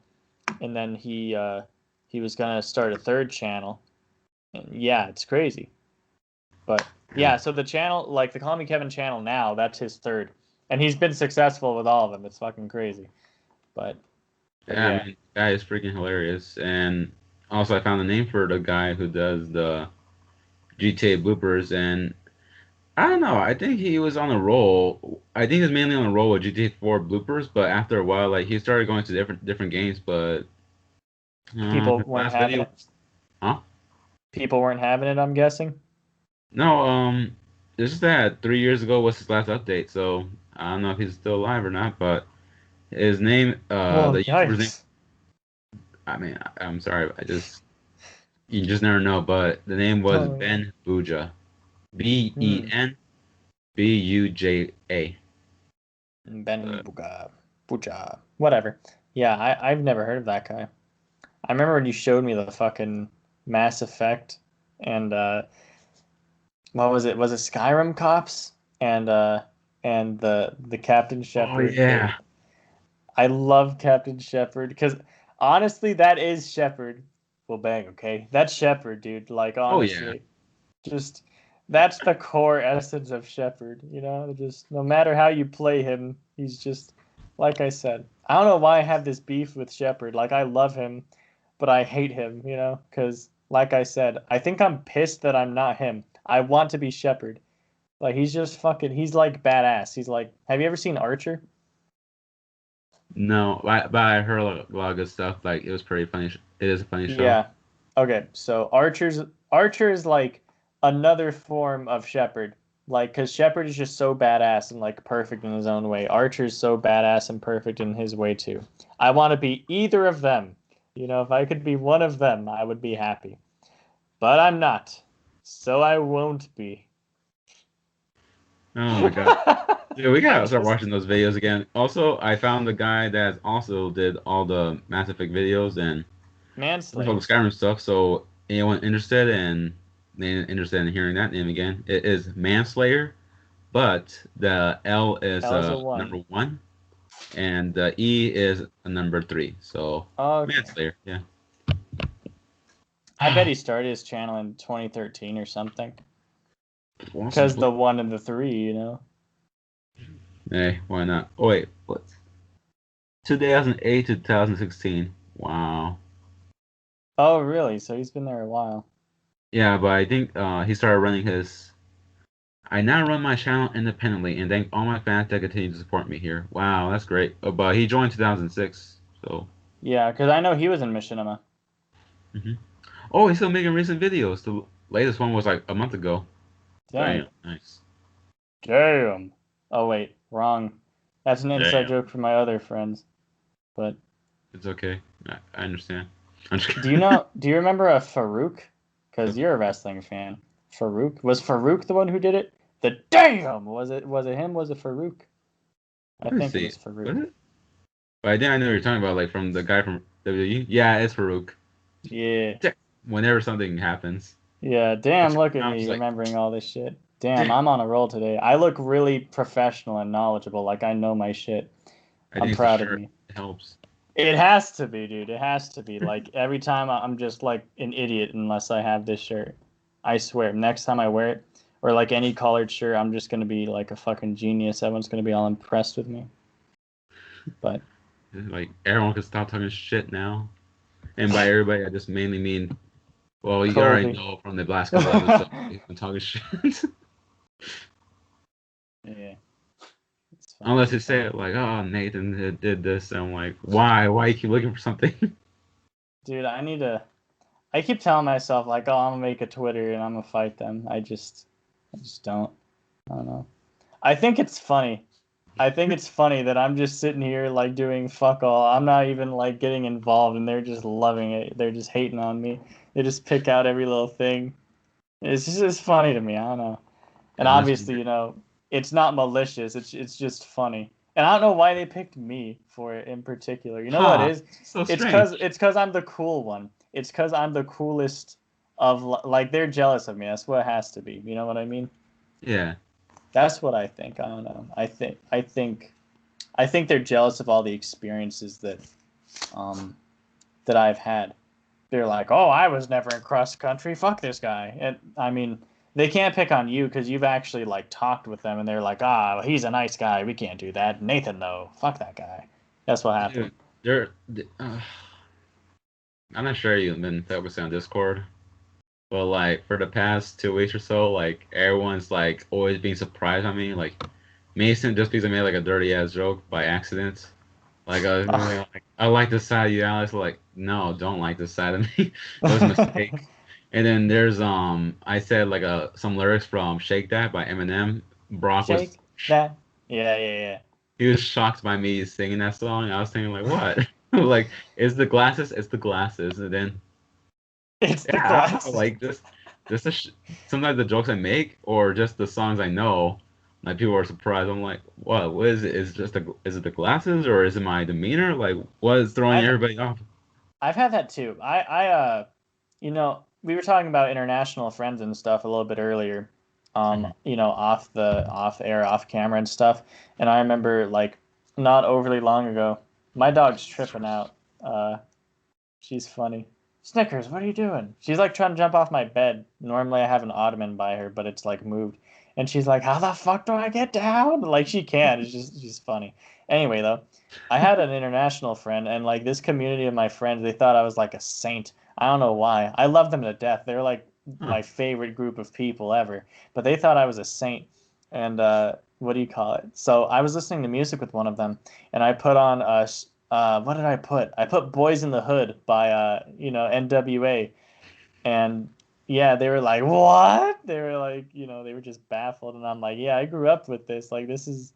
and then he was gonna start a third channel. Yeah, it's crazy. But Yeah. yeah, so the channel, like the Call Me Kevin channel now, that's his third. And he's been successful with all of them. It's fucking crazy. But Yeah, I yeah. mean, the guy is freaking hilarious. And also, I found the name for the guy who does the GTA bloopers, and I don't know. I think he was on a roll. I think he was mainly on a roll with GTA 4 bloopers, but after a while, like he started going to different games. But People his weren't last having video, it. huh? People weren't having it, I'm guessing. No, it's just that 3 years ago was his last update, so I don't know if he's still alive or not. But his name, Whoa, the YouTuber's name. yikes. I mean, I'm sorry, you just never know. But the name was Oh, yeah. Ben Buja, Hmm. BenBuja. Ben Buga. Buja. Whatever. Yeah, I've never heard of that guy. I remember when you showed me the fucking Mass Effect and what was it? Was it Skyrim cops and the Captain Oh Shepard. yeah. I love Captain Shepard because honestly, that is Shepard. Well, bang, okay, that's Shepard, dude. Like Oh yeah. honestly, just that's the core essence of Shepard. You know, just no matter how you play him, he's just like I said. I don't know why I have this beef with Shepard. Like I love him, but I hate him. You know, because like I said, I think I'm pissed that I'm not him. I want to be Shepard. Like he's just fucking. He's like badass. He's like. Have you ever seen Archer? No, but I heard a lot of good stuff. Like it was pretty funny. It is a funny show. Yeah. Okay. So Archer is like another form of Shepard. Like, cause Shepard is just so badass and like perfect in his own way. Archer's so badass and perfect in his way too. I want to be either of them. You know, if I could be one of them, I would be happy. But I'm not. So I won't be. Oh my god. Dude, we I gotta start just watching those videos again. Also, I found the guy that also did all the Mass Effect videos and all the Manslayer. Skyrim stuff. So anyone interested in hearing that name again, it is Manslayer, but the L is L's a number one. one and the E is a number three. So Okay. Manslayer, yeah. I bet he started his channel in 2013 or something. Cause Possibly. the one and the three, you know. Hey, why not? Oh wait, what? 2008 to 2016. Wow. Oh, really? So he's been there a while. Yeah, but I think he started running his. I now run my channel independently and thank all my fans that continue to support me here. Wow, that's great. But he joined 2006, so. Yeah, because I know he was in Machinima. Hmm. Oh, he's still making recent videos. The latest one was like a month ago. Dang. Damn, nice. Damn. Oh, wait. Wrong. That's an inside Damn. joke for my other friends. But It's okay. I understand. I'm just do you kidding. know, do you remember a Farouk? Because you're a wrestling fan. Farouk? Was Farouk the one who did it? The damn! Was it him? Was it Farouk? I Let me think it see. was Farouk. Was it? But I think I know what you're talking about, like from the guy from WWE. Yeah, it's Farouk. Yeah. Yeah. Whenever something happens, Yeah, damn, look at I'm just me like, remembering all this shit. Damn, damn. I'm on a roll today. I look really professional and knowledgeable, like I know my shit. I I'm think it's the proud of shirt. me. It helps. It has to be, dude. It has to be. Like every time I'm just like an idiot unless I have this shirt. I swear. Next time I wear it, or like any collared shirt, I'm just gonna be like a fucking genius. Everyone's gonna be all impressed with me. But Like everyone can stop talking shit now. And by everybody, I just mainly mean, well, you already Kobe. know from the last couple episodes, we've been talking shit. Yeah, it's Unless fucking you say funny. it like, oh, Nathan did this, and I'm like, why? Why you keep looking for something? Dude, I need to. I keep telling myself like, oh, I'm gonna make a Twitter and I'm gonna fight them. I just don't. I don't know. I think it's funny. I think it's funny that I'm just sitting here like doing fuck all. I'm not even like getting involved and they're just loving it. They're just hating on me. They just pick out every little thing. It's funny to me. I don't know. And It must be obviously, you know, it's not malicious. It's just funny. And I don't know why they picked me for it in particular. You know what it huh? is? So It's cuz strange. it's cuz I'm the cool one. It's cuz I'm the coolest of like they're jealous of me. That's what it has to be. You know what I mean? Yeah. That's what I think. I don't know. I think they're jealous of all the experiences um that I've had. They're like, "Oh, I was never in cross country. Fuck this guy." And I mean, they can't pick on you because you've actually like talked with them, and they're like, "Ah, well, he's a nice guy. We can't do that." Nathan, though, fuck that guy. That's what happened. Dude, they're. I'm not sure you've been focusing on Discord, but like for the past 2 weeks or so, like everyone's like always being surprised on me. Like Mason just because I made like a dirty ass joke by accident. Like I like this side of you, Alex. Like no, don't like this side of me. It was a mistake. And then there's I said like some lyrics from Shake That by Eminem. Brock was Shake that. Yeah, yeah, yeah. he was shocked by me singing that song. I was thinking like what? Like it's the glasses, it's the glasses. And then It's the yeah, glasses. like this sometimes the jokes I make or just the songs I know Like people are surprised. I'm like, what? What is it? Is it the glasses or is it my demeanor? Like, what is throwing I've everybody off? I've had that too. We were talking about international friends and stuff a little bit earlier. Mhm. Off air, off camera and stuff. And I remember like not overly long ago, my dog's tripping out. Uh, she's funny. Snickers, what are you doing? She's like trying to jump off my bed. Normally I have an ottoman by her, but it's like moved. And she's like, "How the fuck do I get down?" Like she can. It's just she's funny. Anyway, though, I had an international friend, and like this community of my friends, they thought I was like a saint. I don't know why. I love them to death. They're like Huh. my favorite group of people ever. But they thought I was a saint. And what do you call it? So I was listening to music with one of them, and I put on what did I put? I put Boys in the Hood by NWA, and yeah, they were like, "What?" They were like, they were just baffled, and I'm like, "Yeah, I grew up with this. Like, this is,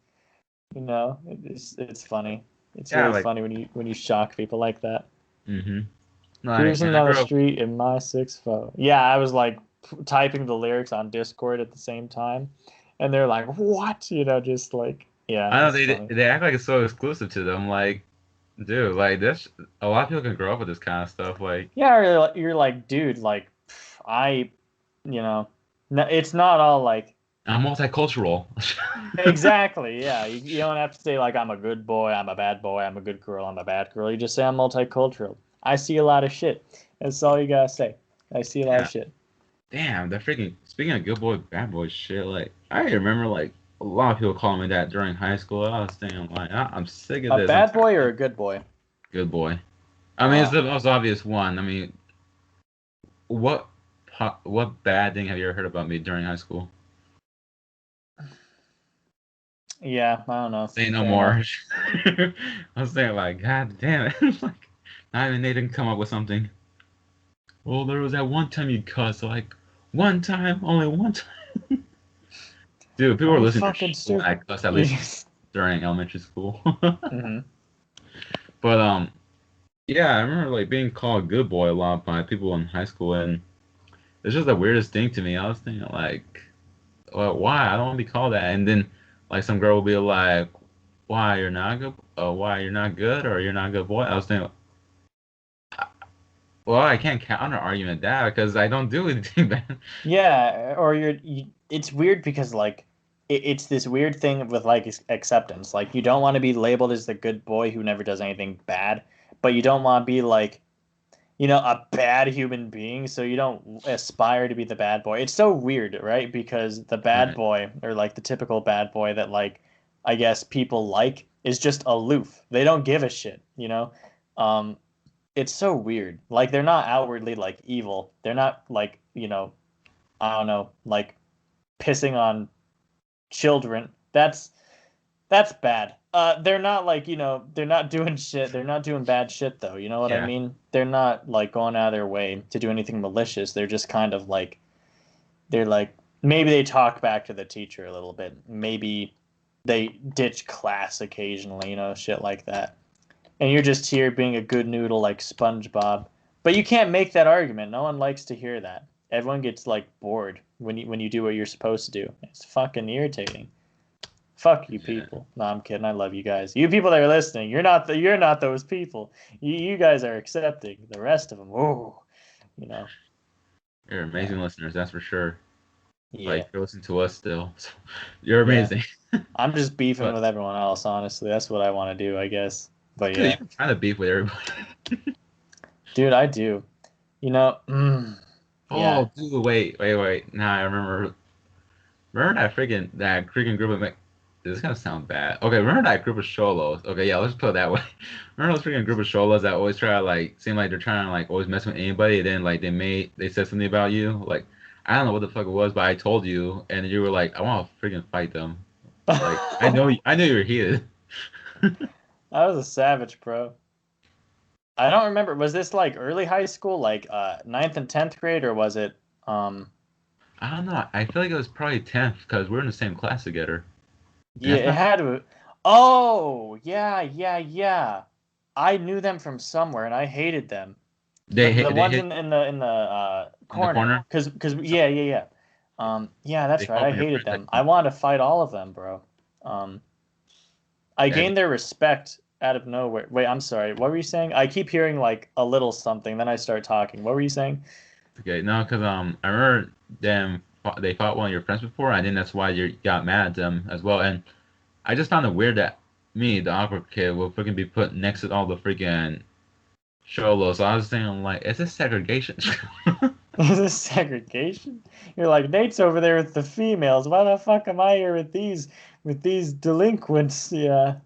it's funny. It's Yeah, really like, funny when you shock people like that." like, Cruising and I down the grew up. street in my 6'4". Yeah, I was like typing the lyrics on Discord at the same time, and they're like, "What?" Just like, yeah, I know it's funny. they act like it's so exclusive to them. Like, dude, like this. A lot of people can grow up with this kind of stuff. Like, Yeah, or you're like, dude, like, I, you know, it's not all like I'm multicultural. exactly. Yeah, you don't have to say like I'm a good boy, I'm a bad boy, I'm a good girl, I'm a bad girl. You just say I'm multicultural. I see a lot of shit. That's all you gotta say. I see a lot of Yeah. shit. Damn, the freaking speaking of good boy, bad boy shit. Like, I remember like a lot of people calling me that during high school. I was thinking like, I'm sick of A this. I'm bad tired boy or of a good boy? good boy. I mean, it's Uh, the most obvious one. I mean, what what bad thing have you ever heard about me during high school? yeah, I don't know. Say no Fair enough. more. I was saying like, God damn it! Like, not even they didn't come up with something. Well, there was that one time you cussed, like one time, only one time. Dude, people Are were you listening to fucking shit when I stupid? cussed at least during elementary school. hmm But yeah, I remember like being called good boy a lot by people in high school, and it's just the weirdest thing to me. I was thinking like, well, why? I don't want to be called that. And then like some girl will be like, why you're not good? Why you're not good or you're not a good boy? I was thinking, well, I can't counter argument that because I don't do anything bad. Yeah, or it's weird because like it's this weird thing with like acceptance. Like you don't want to be labeled as the good boy who never does anything bad, but you don't want to be like, a bad human being, so you don't aspire to be the bad boy. It's so weird, right? Because the bad Right. boy or like the typical bad boy that like I guess people like is just aloof. They don't give a shit. Um it's so weird. Like they're not outwardly like evil. They're not like, I don't know, like pissing on children. That's bad. They're not like, they're not doing shit. They're not doing bad shit though. You know what I Yeah. mean? They're not like going out of their way to do anything malicious. They're just kind of like they're like maybe they talk back to the teacher a little bit. Maybe they ditch class occasionally, shit like that. And you're just here being a good noodle like SpongeBob. But you can't make that argument. No one likes to hear that. Everyone gets like bored when you do what you're supposed to do. It's fucking irritating. Fuck you Yeah. people. No, I'm kidding. I love you guys. You people that are listening, you're not those people. You guys are accepting. The rest of them, oh, you know, You're yeah, amazing listeners, that's for sure. yeah, Like you're listening to us still. So, you're yeah. amazing. I'm just beefing But with everyone else, honestly. That's what I want to do, I guess. But dude, yeah, you've been trying to beef with everybody. dude, I do. You know, yeah. Oh, dude, wait. Now I remember. Remember that freaking group of this is gonna sound bad. Okay, remember that group of sholos? Okay, yeah, let's put it that way. Remember those freaking group of sholos that always try to like seem like they're trying to like always mess with anybody, and then like they said something about you. Like I don't know what the fuck it was, but I told you, and you were like, I want to freaking fight them. Like I know you were heated. I was a savage, bro. I don't remember. Was this like early high school, like ninth and 10th grade, or was it um I don't know. I feel like it was probably 10th because we're in the same class together. And yeah, that's it not had to. Oh, yeah, yeah, yeah. I knew them from somewhere, and I hated them. The they the hit they ones hit in the in the corner, corner. cause So yeah, yeah, yeah. Yeah, They that's right. fought I when your hated friends them. I had wanted to fight all of them, bro. Um, I yeah, gained their respect out of nowhere. Wait, I'm sorry. What were you saying? I keep hearing like a little something, then I start talking. What were you saying? okay, no, because I remember they fought one of your friends before, and then that's why you got mad at them as well. And I just found it weird that me, the awkward kid, will freaking be put next to all the freaking cholos. So I was thinking like, is this segregation? Is this segregation? You're like Nate's over there with the females. Why the fuck am I here with these delinquents? Yeah,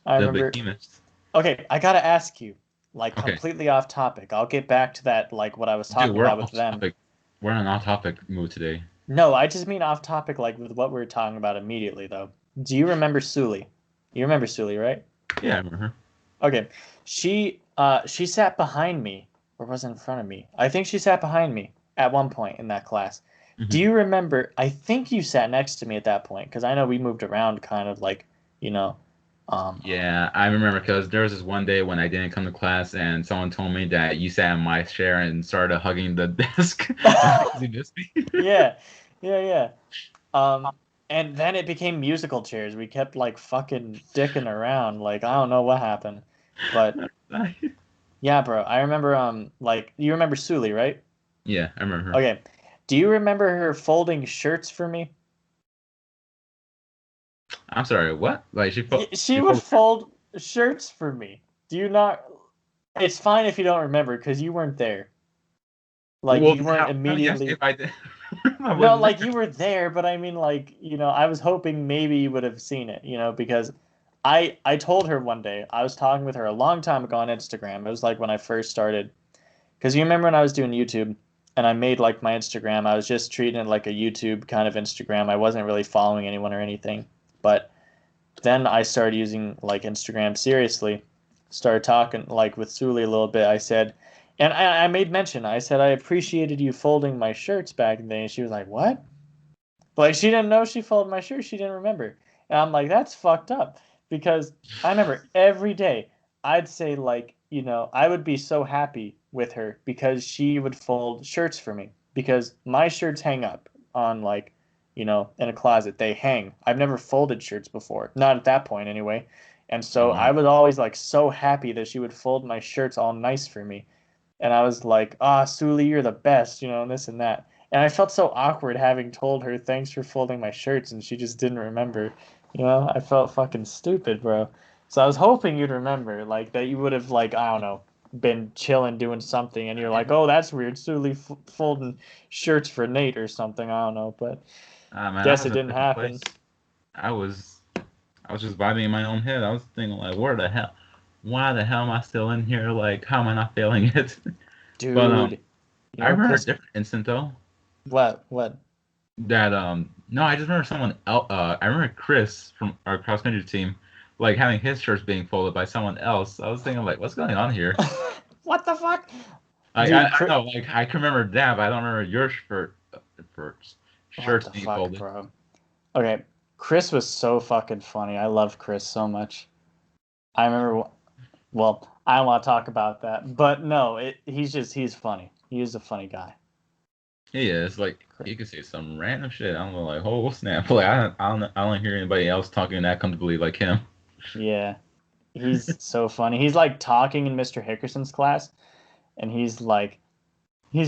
I The remember. behemoths. Okay, I gotta ask you, like Okay, completely off topic. I'll get back to that, like what I was dude, talking we're about with off them. topic. We're in an off topic mood today. No, I just mean off topic, like with what we were talking about immediately, though. Do you remember Suli? You remember Suli, right? Yeah, I remember. Okay, she sat behind me, or was it in front of me? I think she sat behind me at one point in that class. Do Hmm. you remember? I think you sat next to me at that point, because I know we moved around, kind of like, you know, um, Yeah, I remember because there was this one day when I didn't come to class and someone told me that you sat in my chair and started hugging the desk because you missed me. yeah, yeah, yeah. Um, and then it became musical chairs. We kept like fucking dicking around. Like I don't know what happened, but yeah, bro. I remember like you remember Suli, right? Yeah, I remember her. Okay. Do you remember her folding shirts for me? I'm sorry, what? Like She she would pulled. fold shirts for me. Do you not? It's fine if you don't remember because you weren't there. Like Well, you weren't now let me ask you immediately. if I did. I No, wasn't like there. you were there, but I mean, like, I was hoping maybe you would have seen it, because I told her one day, I was talking with her a long time ago on Instagram. It was like when I first started, because you remember when I was doing YouTube and I made like my Instagram, I was just treating it like a YouTube kind of Instagram. I wasn't really following anyone or anything. But then I started using like Instagram seriously, started talking like with Suli a little bit. I said, and I made mention, I said, I appreciated you folding my shirts back in the day. And she was like, what? Like she didn't know she folded my shirt. She didn't remember. And I'm like, that's fucked up. Because I remember every day I'd say like, I would be so happy with her because she would fold shirts for me. Because my shirts hang up on like, in a closet. They hang. I've never folded shirts before. Not at that point anyway. And Oh so I wow. was always like so happy that she would fold my shirts all nice for me. And I was like, Suli, you're the best, and this and that. And I felt so awkward having told her thanks for folding my shirts, and she just didn't remember. I felt fucking stupid, bro. So I was hoping you'd remember, like that you would have, like, I don't know, been chilling doing something, and you're like, oh, that's weird, Suli folding shirts for Nate or something. I don't know, but Ah man, I guess was it in a didn't different happen, place. I was I was just vibing in my own head. I was thinking like, where the hell? Why the hell am I still in here? Like, how am I not failing it? But dude. I remember a Because different instant though. what? That no, I just remember someone else. I remember Chris from our cross country team, like having his shirts being folded by someone else. I was thinking like, what's going on here? What the fuck, I dude? I know like I can remember that, but I don't remember your What shirts the being fuck, folded. bro? Okay, Chris was so fucking funny. I love Chris so much. I remember, well, I don't want to talk about that, but no, he's funny. He is a funny guy. Yeah, it's like he could say some random shit. I'm like, oh snap! Like I don't hear anybody else talking that comfortably like him. Yeah, he's so funny. He's like talking in Mr. Hickerson's class, and he's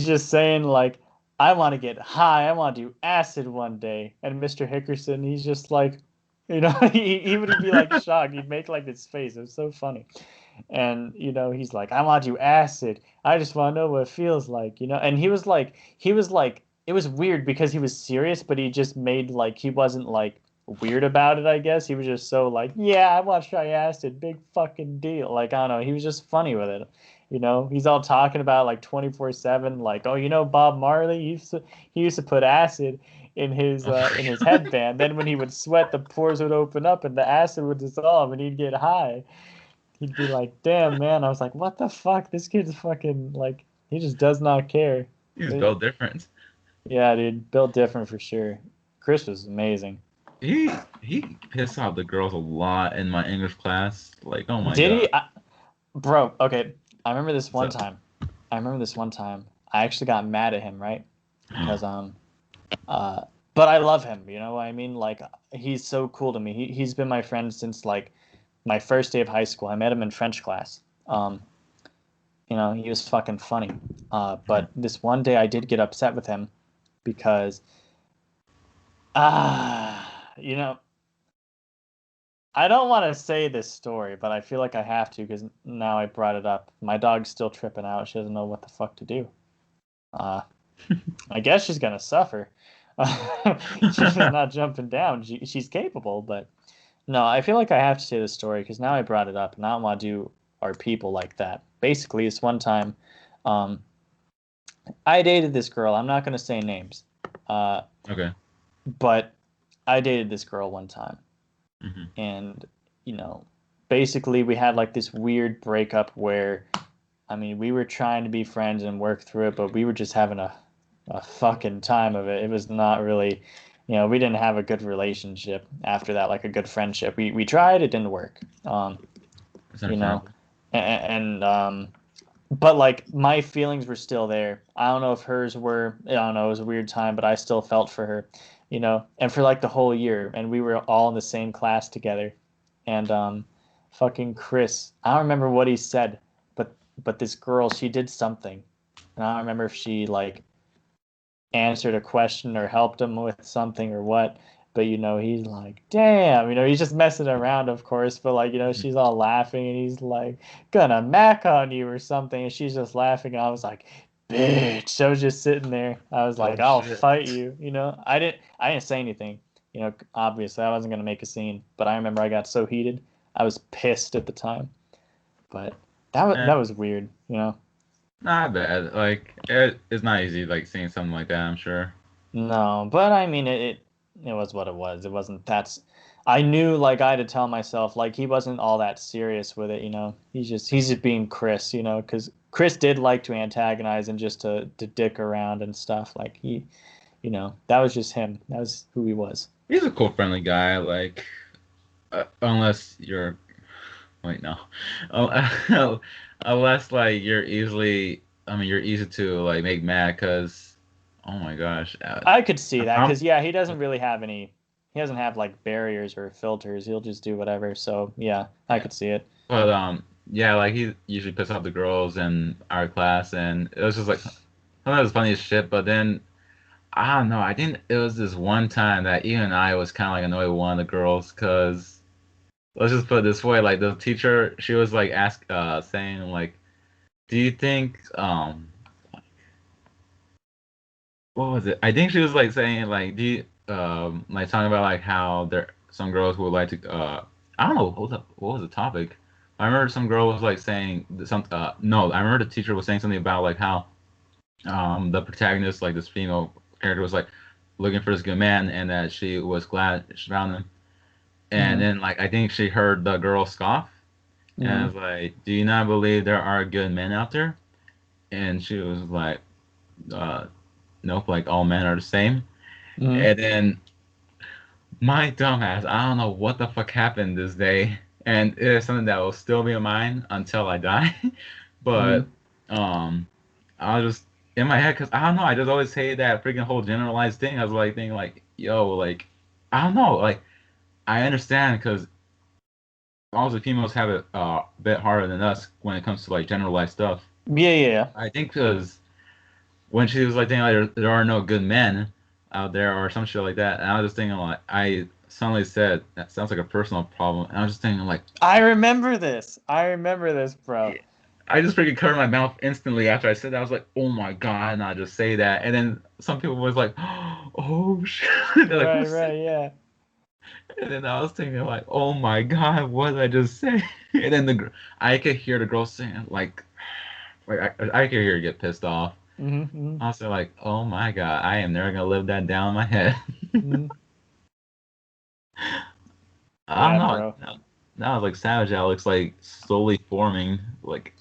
just saying like, I want to get high. I want to do acid one day. And Mr. Hickerson, he's just like, he would be like shocked. He'd make like this face. It was so funny. And he's like, I want to do acid. I just want to know what it feels like. And he was like it was weird because he was serious, but he just made like he wasn't like weird about it, I guess. He was just so like, yeah, I want to try acid, big fucking deal. Like, I don't know, he was just funny with it. He's all talking about like 24/7, like, oh, Bob Marley, he used to put acid in his headband. Then when he would sweat, the pores would open up and the acid would dissolve and he'd get high. He'd be like, damn, man. I was like, what the fuck? This kid's fucking like, he just does not care. He's But, built different. yeah, dude, built different for sure. Chris was amazing. He pissed off the girls a lot in my English class. Like, oh my Did god. he? Bro, okay. I remember this one So, time. I remember this one time. I actually got mad at him, right? Because But I love him. You know what I mean? Like he's so cool to me. He's been my friend since like my first day of high school. I met him in French class. He was fucking funny. But this one day I did get upset with him because you know, I don't want to say this story, but I feel like I have to because now I brought it up. My dog's still tripping out. She doesn't know what the fuck to do. Uh, I guess she's gonna suffer. She's just not jumping down. She's capable, but no, I feel like I have to say this story because now I brought it up, and I don't want to do our people like that. Basically, it's one time, um, I dated this girl. I'm not gonna say names, uh, Okay. but I dated this girl one time, Hmm. and you know, basically we had like this weird breakup where, I mean, we were trying to be friends and work through it, but we were just having a fucking time of it. It was not really, we didn't have a good relationship after that, like a good friendship. We tried, it didn't work. It's You know, understandable. and but like my feelings were still there. I don't know if hers were. I don't know. It was a weird time, but I still felt for her. And for like the whole year, and we were all in the same class together, and fucking Chris. I don't remember what he said, but this girl, she did something, and I don't remember if she like answered a question or helped him with something or what. But he's like, damn, he's just messing around, of course. But like, Mhm. she's all laughing, and he's like, gonna mac on you or something, and she's just laughing. And I was like, bitch. I was just sitting there. I was like, Oh I'll shit. fight you. I didn't say anything. Obviously, I wasn't gonna make a scene. But I remember I got so heated. I was pissed at the time. But Eh, that was weird. not bad. Like it's not easy like seeing something like that, I'm sure. No, but I mean it was what it was. It wasn't that's I knew like I had to tell myself like he wasn't all that serious with it. He's just being Chris, cuz Chris did like to antagonize and just to dick around and stuff. Like that was just him. That was who he was. He's a cool, friendly guy. Like unless you're wait, no. Unless like you're easily, I mean, you're easy to like make mad because, oh my gosh, I could see that I'm, cuz yeah, he doesn't have like barriers or filters. He'll just do whatever. So, yeah, I yeah. could see it. But yeah, like he usually pisses off the girls in our class, and it was just like sometimes it was funny as shit. But then I don't know, I think it was this one time that even I was kind of like annoyed with one of the girls because let's just put it this way, like the teacher, she was like saying like, do you think what was it? I think she was like saying like do you like talking about like how there some girls would like to I don't know what was the topic. I remember some girl was like saying some no, I remember the teacher was saying something about like how the protagonist like this female character was like looking for this good man and that she was glad she found him. And Mhm. then like I think she heard the girl scoff and I Mhm. was like, "Do you not believe there are good men out there?" And she was like, uh, "Nope, like all men are the same." Mhm. And then my dumbass, I don't know what the fuck happened this day, and it is something that will still be in mind until I die. But Mhm. um, I was just in my head because I don't know. I just always hate that freaking whole generalized thing. I was like thinking like, yo, like I don't know, like I understand because obviously females have it a bit harder than us when it comes to like generalized stuff. Yeah, yeah, yeah. I think because when she was like thinking like there are no good men out there or some shit like that, and I was just thinking like I suddenly said that sounds like a personal problem, and I was just thinking like I remember this. I remember this, bro. I just freaking covered my mouth instantly after I said that. I was like, oh my god, and I just say that, and then some people was like, oh shit, they're like, who Right, said? right, yeah. And then I was thinking like, oh my god, what did I just say? And then I could hear the girl saying like I could hear her get pissed off. Mm-hmm. I was like, oh my god, I am never gonna live that down in my head. Hmm. I don't Yeah, know. bro. Now like Savage Alex like slowly forming. Like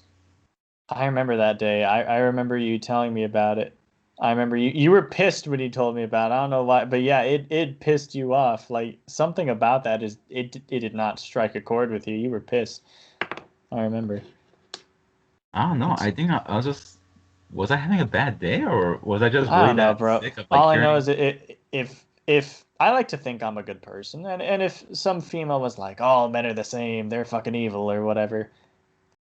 I remember that day. I remember you telling me about it. I remember you were pissed when you told me about it. I don't know why, but yeah, it pissed you off. Like something about that is it did not strike a chord with you. You were pissed. I remember. I don't know. It's I think I was just. was I having a bad day or was I just I really don't know, that bro. sick of like All I know hearing? is if I like to think I'm a good person, and if some female was like, "Oh, men are the same, they're fucking evil" or whatever,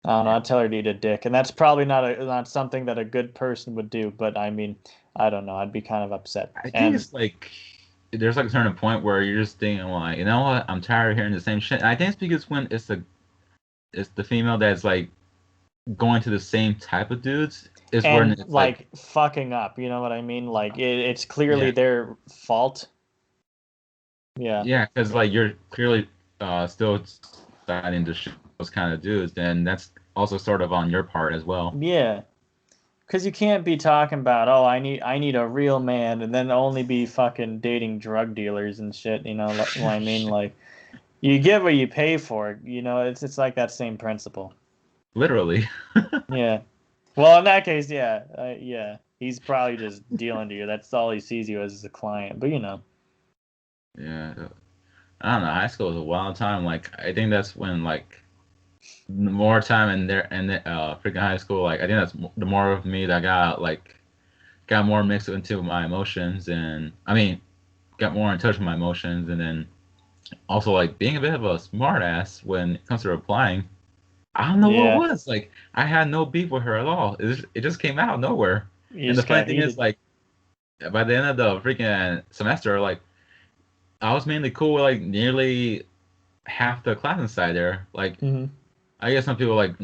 I don't know. Yeah. I'd tell her to eat a dick, and that's probably not something that a good person would do. But I mean, I don't know. I'd be kind of upset. I think And it's like there's like a certain point where you're just thinking like, you know what? I'm tired of hearing the same shit. And I think it's because when it's the female that's like going to the same type of dudes is when and it's like like fucking up, you know what I mean? Like it's clearly yeah, their fault. Yeah. yeah, because like you're clearly still deciding to show those kind of dudes, then that's also sort of on your part as well. Yeah. Because you can't be talking about, oh, I need a real man, and then only be fucking dating drug dealers and shit. You know what I mean? Shit. Like you get what you pay for. You know, it's like that same principle. Literally. Yeah. Well, in that case, yeah, yeah, he's probably just dealing to you. That's all he sees you as a client. But you know, Yeah. I don't know. High school was a wild time. Like I think that's when like the more time in the freaking high school. Like I think that's the more of me that got more mixed into my emotions and I mean got more in touch with my emotions and then also like being a bit of a smart ass when it comes to replying. I don't know what it yeah, was. Like I had no beef with her at all. It just came out of nowhere. you And the just funny got thing is heated. like by the end of the freaking semester, like I was mainly cool with like nearly half the class inside there. Like Hmm. I guess some people like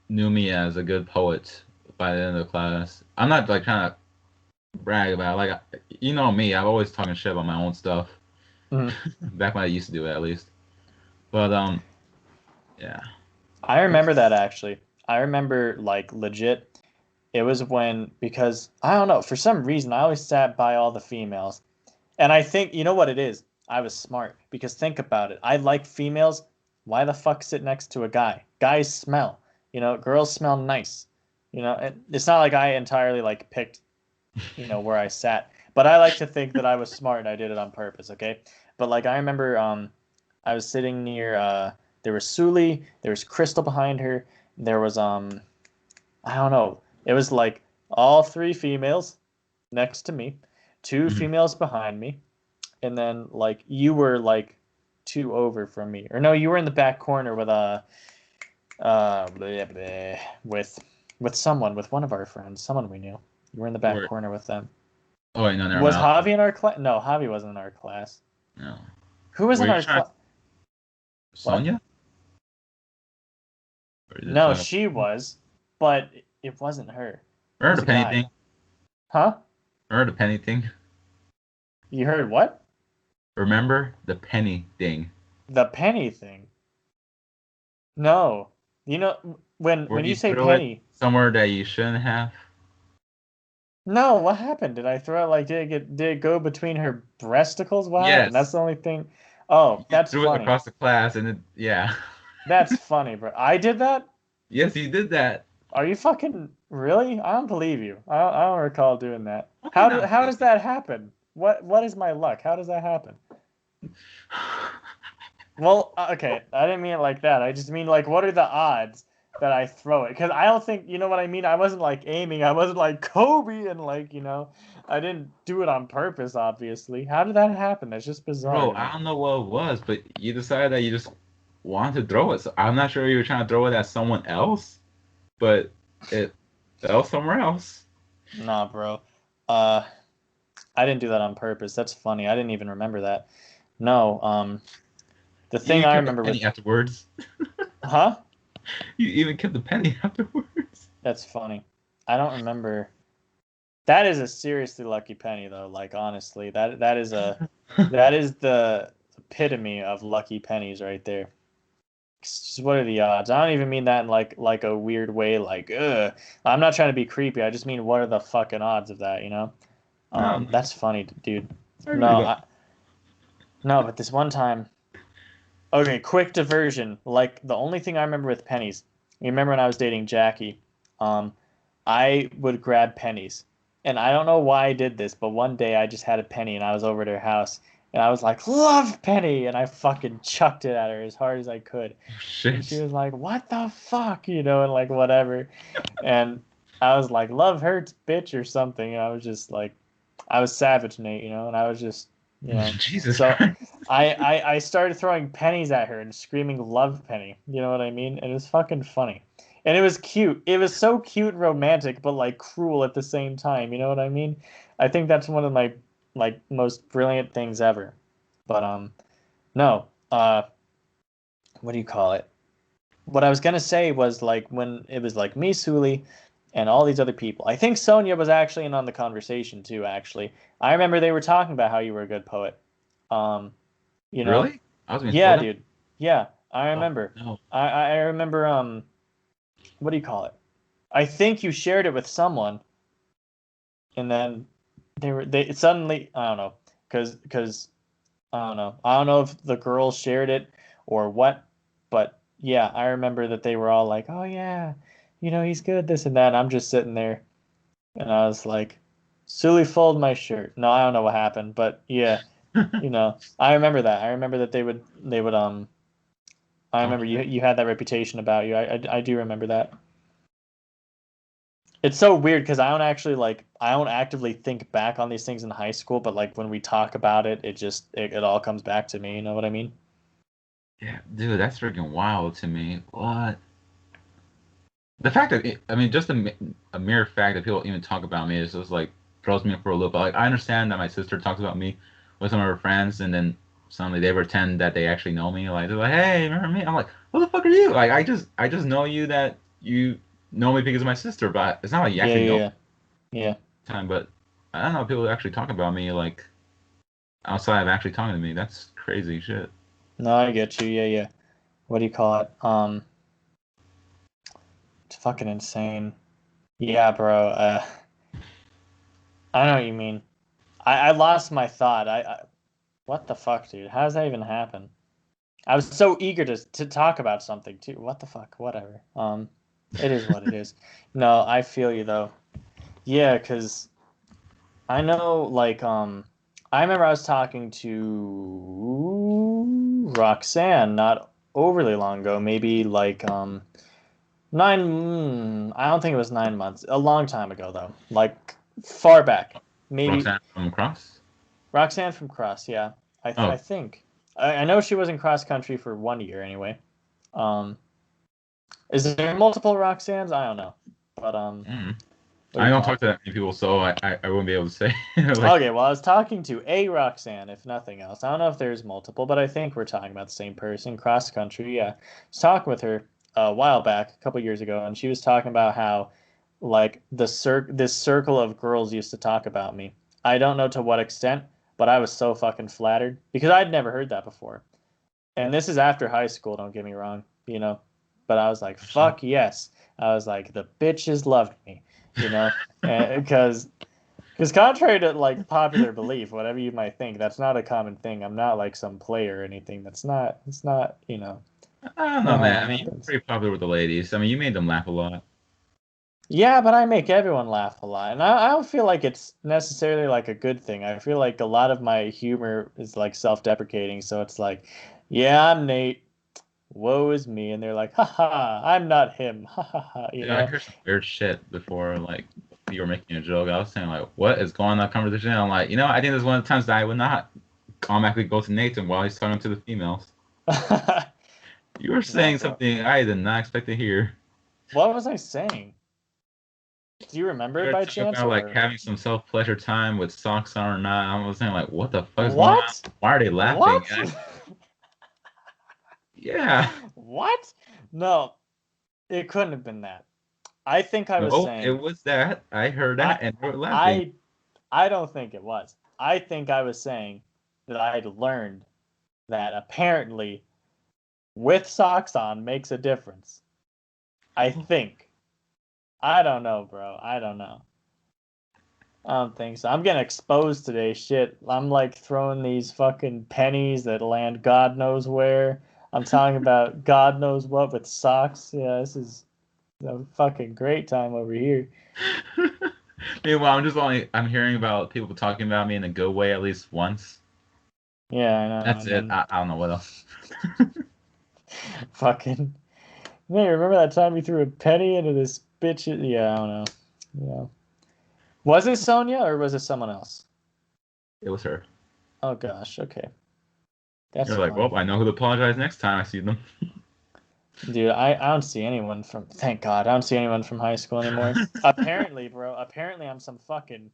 knew me as a good poet by the end of the class. I'm not like trying to brag about it. Like you know me, I'm always talking shit about my own stuff. Hmm. Back when I used to do it at least. But yeah. I remember that It's actually. I remember like legit. It was when because I don't know for some reason I always sat by all the females. And I think, you know what it is? I was smart because think about it. I like females. Why the fuck sit next to a guy? Guys smell. You know, girls smell nice. You know, it's not like I entirely like picked, where I sat, but I like to think that I was smart and I did it on purpose, okay? But like I remember I was sitting near there was Suli, there was Crystal behind her, there was I don't know. It was like all three females next to me, two mhm. females behind me, and then like you were like two over from me, or no, you were in the back corner with bleh, bleh, with someone, with one of our friends, someone we knew. You were in the back Or corner with them. oh wait, no, never Was mind. Javi in our class? No, Javi wasn't in our class. No. Who was Were in you our trying class? to What? Sonya? Or is it No, she was, but it wasn't her. It remember was the a penny guy. thing? Huh? Remember the penny thing? You heard what? Remember the penny thing? The penny thing. No. You know when Where when you you say threw it penny, somewhere that you shouldn't have? no, what happened? Did I throw it like did it go between her breasticles? What happened? That's Yes. the only thing. Oh, You that's threw it funny. across the class and it yeah. That's funny, bro. I did that? Yes, you did that. Are you fucking really? I don't believe you. I don't recall doing that. How can How you do, not how believe does me? that happen? What is my luck? How does that happen? Well, okay, I didn't mean it like that. I just mean like what are the odds that I throw it? Because I don't think you know what I mean. I wasn't like aiming. I wasn't like Kobe and like I didn't do it on purpose. Obviously, how did that happen? That's just bizarre Bro, to I me. don't know what it was, but you decided that you just wanted to throw it. So I'm not sure you were trying to throw it at someone else, but it fell somewhere else. Nah, bro. Uh, I didn't do that on purpose. That's funny. I didn't even remember that. No. The You thing even I kept the remember with, penny afterwards. huh? You even kept the penny afterwards. That's funny. I don't remember. That is a seriously lucky penny, though. Like honestly, that is the epitome of lucky pennies right there. It's just what are the odds? I don't even mean that in like a weird way. Like, ugh. I'm not trying to be creepy. I just mean what are the fucking odds of that? You know? No, no, That's funny, dude. I really No, don't. no, but this one time. Okay, quick diversion. Like the only thing I remember with pennies. You remember when I was dating Jackie? Um, I would grab pennies. And I don't know why I did this, but one day I just had a penny and I was over at her house and I was like, "Love penny!" And I fucking chucked it at her as hard as I could. Oh, And she shit. was like, "What the fuck?" And like whatever. And I was like, love hurts, bitch, or something. And I was just like, I was savage, Nate, and I was just, Jesus so Christ. I started throwing pennies at her and screaming love penny. You know what I mean? And it was fucking funny. And it was cute. It was so cute and romantic, but like cruel at the same time. You know what I mean? I think that's one of my like most brilliant things ever. But no. What do you call it? What I was gonna say was like when it was like me, Suli, and all these other people. I think Sonia was actually in on the conversation too. Actually, I remember they were talking about how you were a good poet. Um, you know, Really? I was being yeah, told that? dude. Yeah, I Oh, remember. no. I remember. What do you call it? I think you shared it with someone, and then they suddenly I don't know because I don't know if the girls shared it or what, but yeah, I remember that they were all like, "Oh yeah, he's good, this and that." And I'm just sitting there, and I was like, "Sully, fold my shirt." No, I don't know what happened, but yeah, I remember that. I remember that they would. I Oh, remember you shit. you had that reputation about you. I do remember that. It's so weird because I don't actively think back on these things in high school, but like when we talk about it, it all comes back to me. You know what I mean? Yeah, dude, that's freaking wild to me. What? The fact that I mean, just a mere fact that people even talk about me is just like throws me for a loop. Like I understand that my sister talks about me with some of her friends, and then suddenly they pretend that they actually know me. Like they're like, "Hey, remember me?" I'm like, "Who the fuck are you?" Like I just know you that you know me because of my sister, but it's not like you Yeah, actually know yeah, yeah, yeah. time. But I don't know, people actually talk about me like outside of actually talking to me. That's crazy shit. No, I get you. Yeah, yeah. What do you call it? It's fucking insane. Yeah, bro. I know what you mean. I lost my thought. What the fuck, dude? How does that even happen? I was so eager to talk about something too. What the fuck? Whatever. It is what it is. No, I feel you though. Yeah, because I know, like, I remember I was talking to Roxanne not overly long ago, maybe like I don't think it was 9 months. A long time ago though. Like far back. Maybe Roxanne from Cross. Roxanne from Cross, yeah. I Oh, think. I know she was in cross country for 1 year anyway. Um is there multiple Roxannes? I don't know. But mm. what do I you don't call talk it? to that many people, so I wouldn't be able to say like. Okay, well, I was talking to a Roxanne, if nothing else. I don't know if there's multiple, but I think we're talking about the same person. Cross country, yeah. I was talking with her a while back, a couple years ago, and she was talking about how, like, this circle of girls used to talk about me. I don't know to what extent, but I was so fucking flattered because I'd never heard that before. And this is after high school, don't get me wrong. But I was like, fuck yes. I was like, the bitches loved me. Because contrary to like popular belief, whatever you might think, that's not a common thing. I'm not like some player or anything. It's not, I don't know, not how man. that I mean, you're happens. pretty popular with the ladies. I mean, you made them laugh a lot. Yeah, but I make everyone laugh a lot. And I don't feel like it's necessarily like a good thing. I feel like a lot of my humor is like self-deprecating. So it's like, yeah, I'm Nate. Woe is me. And they're like, haha, I'm not him. Ha ha ha, you Dude, I know? heard some weird shit before, like you were making a joke. I was saying like, what is going on in that conversation? I'm like, I think this is one of the times that I would not automatically go to Nathan while he's talking to the females. You were No, saying bro. something I did not expect to hear. What was I saying? Do you remember You it were by talking chance about like or having some self pleasure time with socks on or not. I was saying like, what the fuck is going on? what? Why are they laughing? What? Yeah, What? No, it couldn't have been that. I think I was no, it saying was that. I heard I that and they were laughing. I I don't think it was. I think I was saying that I had learned that apparently with socks on makes a difference. I think. I don't know, bro. I don't know. I don't think so. I'm getting exposed today. Shit. I'm like throwing these fucking pennies that land God knows where. I'm talking about God knows what with socks. Yeah, this is a fucking great time over here. Meanwhile, I'm hearing about people talking about me in a good way at least once. Yeah, I know. That's And it. then I don't know what else. fucking. Hey, remember that time you threw a penny into this bitch? Yeah, I don't know. Yeah. Was it Sonia or was it someone else? It was her. Oh gosh. Okay. That's You're like, well, fun. I know who to apologize next time I see them. Dude, I don't see anyone from, thank God, I don't see anyone from high school anymore. Apparently, bro, apparently I'm some fucking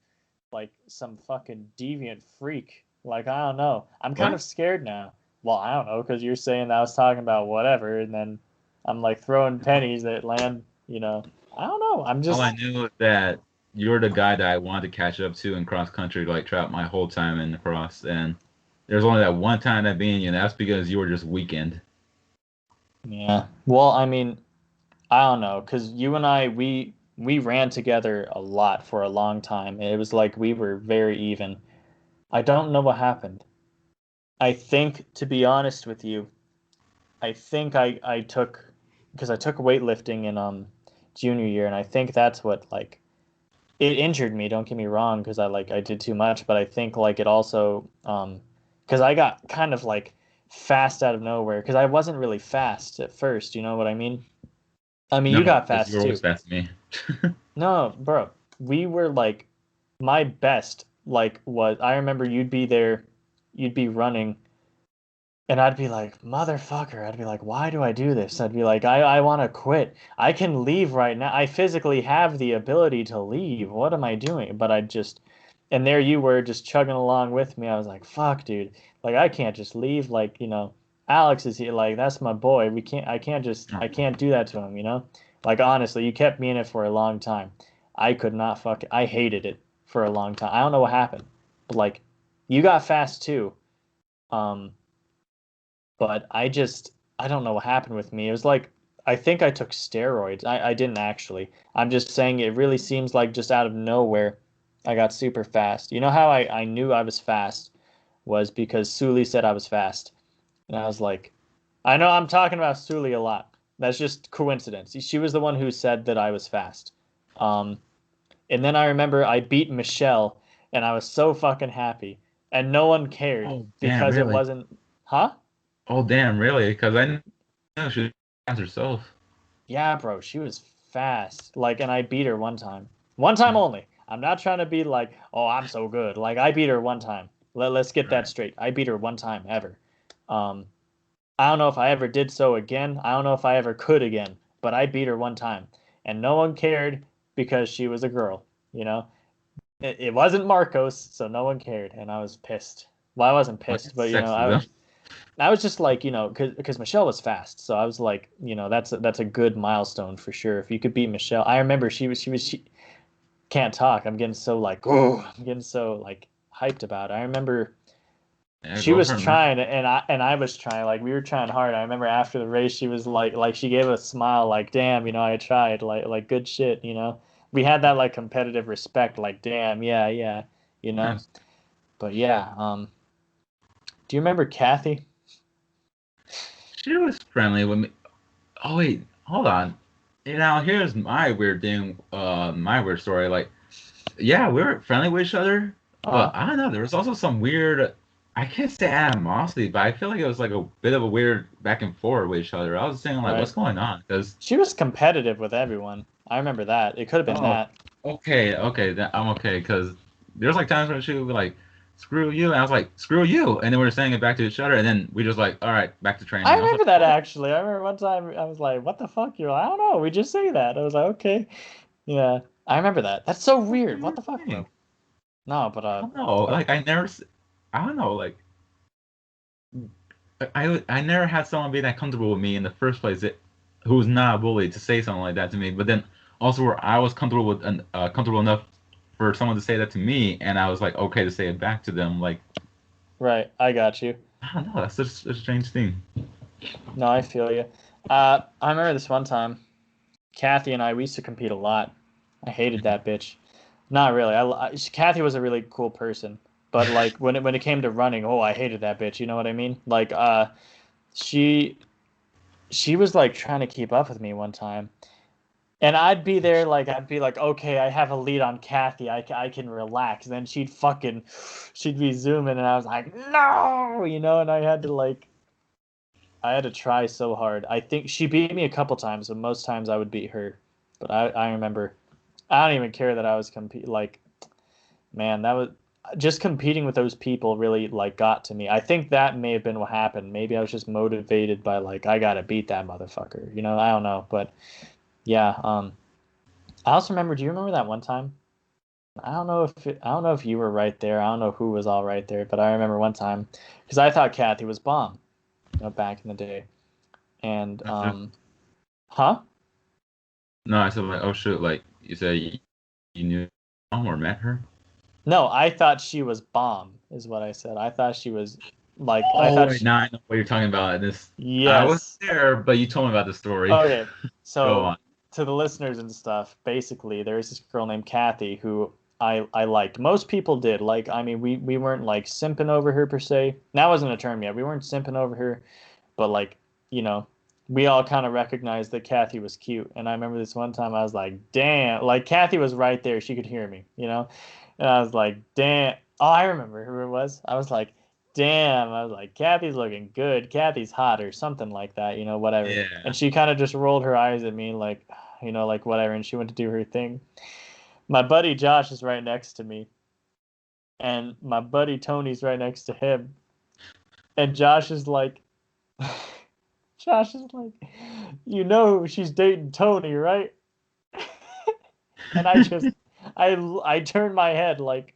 deviant freak. Like, I don't know. I'm kind What? of scared now. Well, I don't know, because you're saying that I was talking about whatever, and then I'm like throwing pennies that land, I don't know. I'm All I just, knew is that you're the guy that I wanted to catch up to in cross country, like throughout my whole time in the cross. And there's only that one time that being you, and that's because you were just weakened. yeah. Well, I mean, I don't know, because you and I, we ran together a lot for a long time. It was like we were very even. I don't know what happened. I think, to be honest with you, I think I took because I took weightlifting in junior year, and I think that's what like it injured me. Don't get me wrong, because I did too much, but I think like it also because I got kind of like fast out of nowhere because I wasn't really fast at first. You know what I mean? I mean, you No, got because you fast were always too. fast to me. No, bro, we were like my best. Like was I remember you'd be running. And I'd be like, motherfucker. I'd be like, why do I do this? I'd be like, I want to quit. I can leave right now. I physically have the ability to leave. What am I doing? But I just, and there you were just chugging along with me. I was like, fuck, dude. Like, I can't just leave. Like, Alex is here. Like, that's my boy. I can't do that to him. Like, honestly, you kept me in it for a long time. I could not I hated it for a long time. I don't know what happened. But, like, you got fast too. Um, but I don't know what happened with me. It was like I think I took steroids. I didn't actually. I'm just saying it really seems like just out of nowhere I got super fast. You know how I knew I was fast was because Sully said I was fast. And I was like, I know I'm talking about Sully a lot. That's just coincidence. She was the one who said that I was fast. Um, and then I remember I beat Michelle and I was so fucking happy. And no one cared Oh, damn, because it really? wasn't, huh? Oh, damn, really? Because I know she was fast herself. Yeah, bro, she was fast. Like, and I beat her one time. One time only. I'm not trying to be like, oh, I'm so good. Like, I beat her one time. Let's get that Right. straight. I beat her one time ever. Um, I don't know if I ever did so again. I don't know if I ever could again, but I beat her one time. And no one cared because she was a girl, you know? It wasn't Marcos, so no one cared, and I was pissed. Well, I wasn't Well, pissed, it's but sexism. I was just like, because Michelle was fast, so I was like, that's a good milestone for sure. If you could beat Michelle, I remember she can't talk. I'm getting so like, oh, I'm getting so like hyped about it. I remember Yeah, she go was for it, man. trying, and I was trying. Like we were trying hard. I remember after the race, she was like she gave a smile, like, damn, I tried, like good shit. We had that like competitive respect, like, damn, yeah, yeah, you know. Yes. But yeah, do you remember Kathy? She was friendly with me. Oh, wait, hold on. Now, here's my weird thing, my weird story. Like, yeah, we were friendly with each other, but Uh-huh. I don't know. There was also some weird, I can't say animosity, but I feel like it was like a bit of a weird back and forth with each other. I was saying like, Right. what's going on? Because She was competitive with everyone. I remember that. It could have been oh, that. okay, okay, I'm okay. Because there's like times when she would be like, screw you, and I was like, screw you, and then we were saying it back to each other, and then we just like, all right, back to I training. I was like, remember that what? actually. I remember one time I was like, "What the fuck?" You're like, "I don't know. We just say that." I was like, "Okay." Yeah. I remember that. That's so What weird. do What you the fuck, bro? think? No, but I don't know. uh, Like I don't know. Like I never had someone be that comfortable with me in the first place. Who's not a bully to say something like that to me. But then also where I was comfortable with comfortable enough for someone to say that to me, and I was like okay to say it back to them. Like right. I got you. I don't know. That's just a strange thing. No, I feel you. I remember this one time. Kathy and I we used to compete a lot. I hated that bitch. Not really. Kathy was a really cool person, but like when it came to running, oh, I hated that bitch. You know what I mean? Like she she was like trying to keep up with me one time. And I'd be like, okay, I have a lead on Kathy. I can relax. Then she'd be zooming, and I was like, no, and I had to try so hard. I think she beat me a couple times, but most times I would beat her. But I remember I don't even care that I was like, man, that was just competing with those people really like got to me. I think that may have been what happened. Maybe I was just motivated by like I gotta beat that motherfucker. You know, I don't know, but yeah. I also remember. Do you remember that one time? I don't know if you were right there. I don't know who was all right there, but I remember one time because I thought Kathy was bomb, back in the day, and huh? No, I said like, oh shoot, like you said you knew or met her. No, I thought she was bomb, is what I said. I thought she was like I Oh thought wait, she. now I know what you're talking about. This I was Yes. there, but you told me about the story. Okay. Go So on. to the listeners and stuff, basically there's this girl named Kathy who I liked. Most people did. Like I mean we weren't like simping over her per se. That wasn't a term yet. We weren't simping over her, but like, you know, we all kind of recognized that Kathy was cute. And I remember this one time I was like, damn, like Kathy was right there. She could hear me, you know? And I was like, damn. Oh, I remember who it was. I was like, damn. I was like, Kathy's looking good. Kathy's hot or something like that, you know, whatever. Yeah. And she kind of just rolled her eyes at me like, you know, like whatever. And she went to do her thing. My buddy Josh is right next to me. And my buddy Tony's right next to him. And Josh is like, Josh is like, you know she's dating Tony, right? And I turn my head like,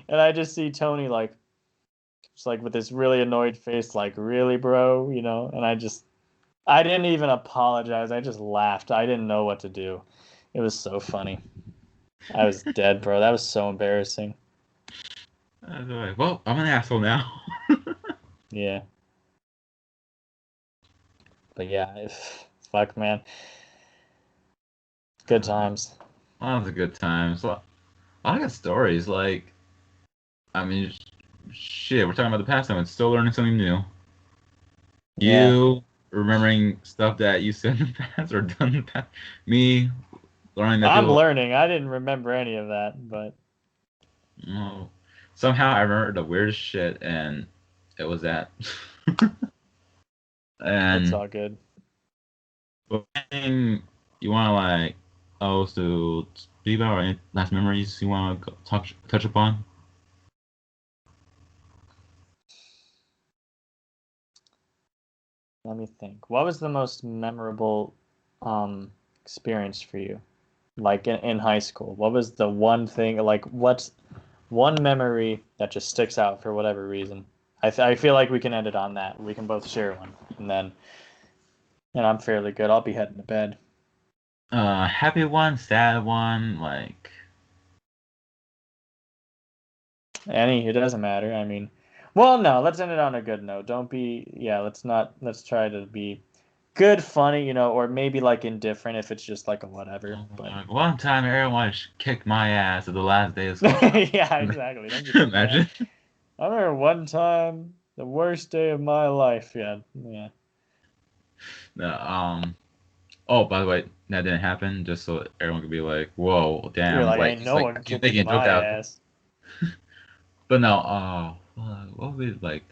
and I just see Tony like, just like with this really annoyed face, like, really, bro, you know? And I didn't even apologize. I just laughed. I didn't know what to do. It was so funny. I was dead, bro. That was so embarrassing. I was like, well, I'm an asshole now. Yeah. But yeah, fuck, man. Good times. Well, was a good time. So I got stories. Like, I mean, shit, we're talking about the past time and still learning something new. Yeah. You remembering stuff that you said in the past or done in the past. Me learning that I'm people. learning. I didn't remember any of that, but Oh, somehow I remember the weirdest shit, and it was that. it's And all good. what thing you want to like, oh, to speak about or any last memories you want to touch upon? Let me think. What was the most memorable experience for you? Like in high school? What was the one thing, like what's one memory that just sticks out for whatever reason? I feel like we can end it on that. We can both share one. And I'm fairly good. I'll be heading to bed. Happy one, sad one, like. It doesn't matter. I mean, well, no, let's end it on a good note. Don't be, yeah, let's try to be good, funny, you know, or maybe like indifferent if it's just like a whatever. But One time everyone kicked my ass at the last day of school. yeah, exactly. Don't give a damn. Imagine. I remember one time, the worst day of my life. Yeah, yeah. No, oh, by the way, that didn't happen. Just so everyone could be like, "Whoa, You're damn!" like, Like ain't it's no like one you think kicking you joked my out. ass. But no, what would be like?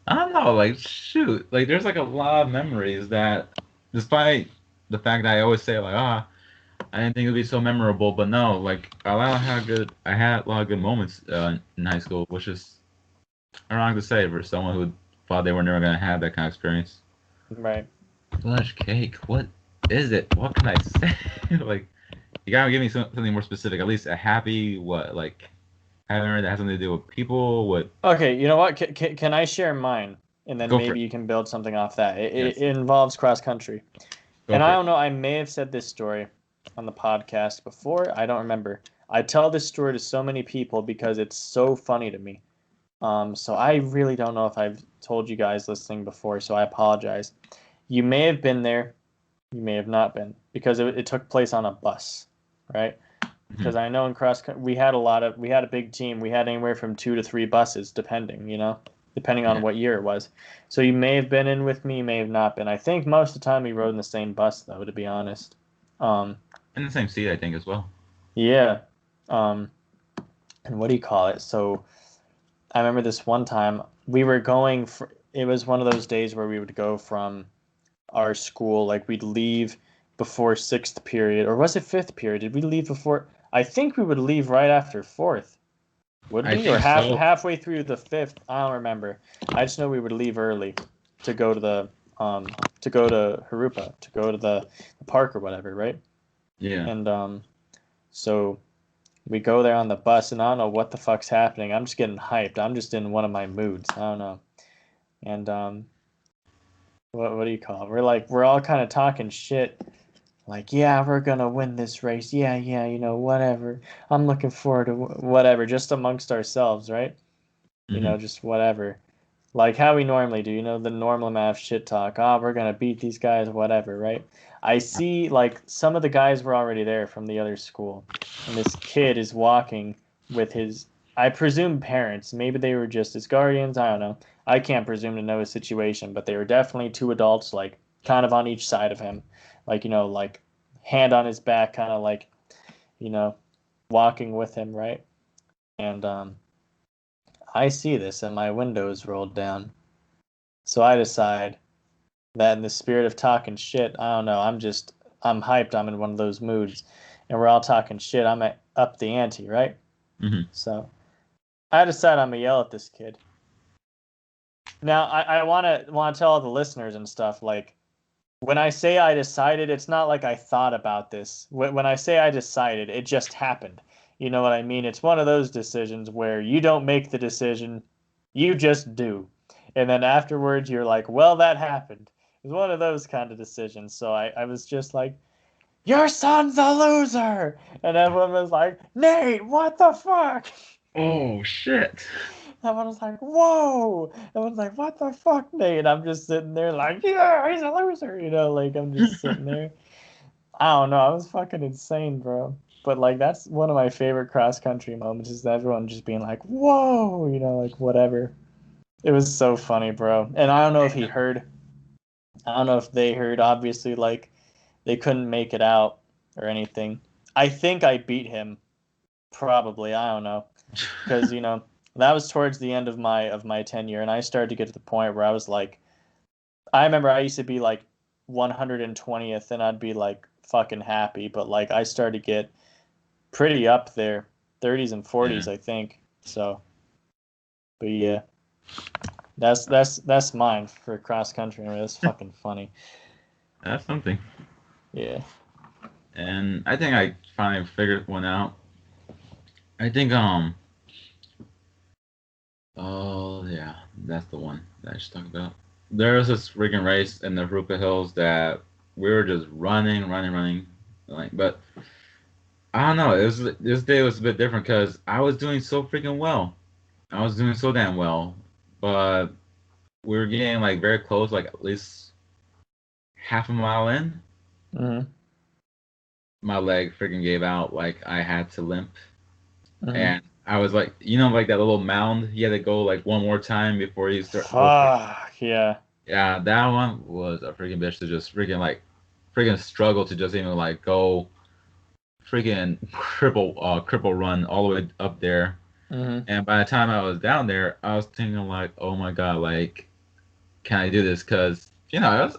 I don't know. Like shoot, like there's like a lot of memories that, despite the fact that I always say like, I didn't think it'd be so memorable, but no, like I had a lot of good moments in high school, which is ironic to say for someone who thought they were never gonna have that kind of experience. Right. Fudge cake, what is it? What can I say? Like, you gotta give me something more specific. At least a happy what, like happy memory that has something to do with people. What? Okay, you know what? Can I share mine? And then Go for maybe it. you can build something off that. Yes, It involves cross country. go And I for it. don't know, I may have said this story on the podcast before. I don't remember. I tell this story to so many people because it's so funny to me. So I really don't know if I've told you guys listening before, so I apologize. You may have been there, you may have not been, because it took place on a bus, right? Because Mhm. I know in we had a big team. We had anywhere from 2 to 3 buses, depending, you know, depending on Yeah, what year it was. So you may have been in with me, you may have not been. I think most of the time we rode in the same bus, though, to be honest. Um, in the same seat, I think as well. yeah. Um, and what do you call it? So I remember this one time we were going for. it was one of those days where we would go from our school, like we'd leave before sixth period, or was it fifth period? Did we leave before? I think we would leave right after fourth. Would I we? Or think so. halfway through the fifth? I don't remember. I just know we would leave early to go to the to go to Harupa, to go to the park or whatever, right? Yeah. And so we go there on the bus, and I don't know what the fuck's happening. I'm just getting hyped. I'm just in one of my moods. I don't know. And what do you call it? We're all kind of talking shit. Like, yeah, we're gonna win this race. Yeah, yeah, whatever. I'm looking forward to whatever, just amongst ourselves, right? Hmm. Just whatever. Like how we normally do, the normal amount of shit talk. Oh, we're gonna beat these guys, whatever, right? I see like some of the guys were already there from the other school, and this kid is walking with his, I presume, parents. Maybe they were just his guardians. I don't know. I can't presume to know his situation, but they were definitely two adults, like kind of on each side of him, like like hand on his back, kind of like you know, walking with him, right? And I see this, and my window is rolled down. So I decide that in the spirit of talking shit, I don't know, I'm hyped, I'm in one of those moods, and we're all talking shit, up the ante, right? Hmm. So I decide I'm gonna yell at this kid. Now I wanna tell all the listeners and stuff, like when I say I decided, it's not like I thought about this. When I say I decided, it just happened. You know what I mean? It's one of those decisions where you don't make the decision, you just do. And then afterwards, you're like, well, that happened. It's one of those kind of decisions. So I was just like, your son's a loser. And everyone was like, Nate, what the fuck? Oh shit. Everyone was like, whoa. Everyone's like, what the fuck, Nate? And I'm just sitting there like, yeah, he's a loser. Like I'm just sitting there. I don't know. I was fucking insane, bro. But like that's one of my favorite cross country moments is everyone just being like, whoa, like whatever. It was so funny, bro. And I don't know if he heard. I don't know if they heard. Obviously, like they couldn't make it out or anything. I think I beat him. Probably. I don't know. Because that was towards the end of my tenure, and I started to get to the point where I was like, I remember I used to be like 120th, and I'd be like fucking happy, but like I started to get pretty up there, 30s and Yeah. 40s, I think. So, but yeah, that's mine for cross country. I mean, that's fucking funny. That's something. Yeah. And I think I finally figured one out. I think oh yeah, that's the one that I should talk about. There was this freaking race in the Rupa Hills that we were just running, running, running. Like, but I don't know. It was this day was a bit different because I was doing so freaking well. I was doing so damn well, but we were getting like very close, like at least half a mile in. Mhm. My leg freaking gave out. Like I had to limp, Mhm. and I was like, like that little mound. You had to go like one more time before you start go. Fuck yeah. Yeah, that one was a freaking bitch to just freaking like freaking struggle to just even like go freaking cripple run all the way up there. Mhm. And by the time I was down there, I was thinking like, oh my god, like can I do this? Because I was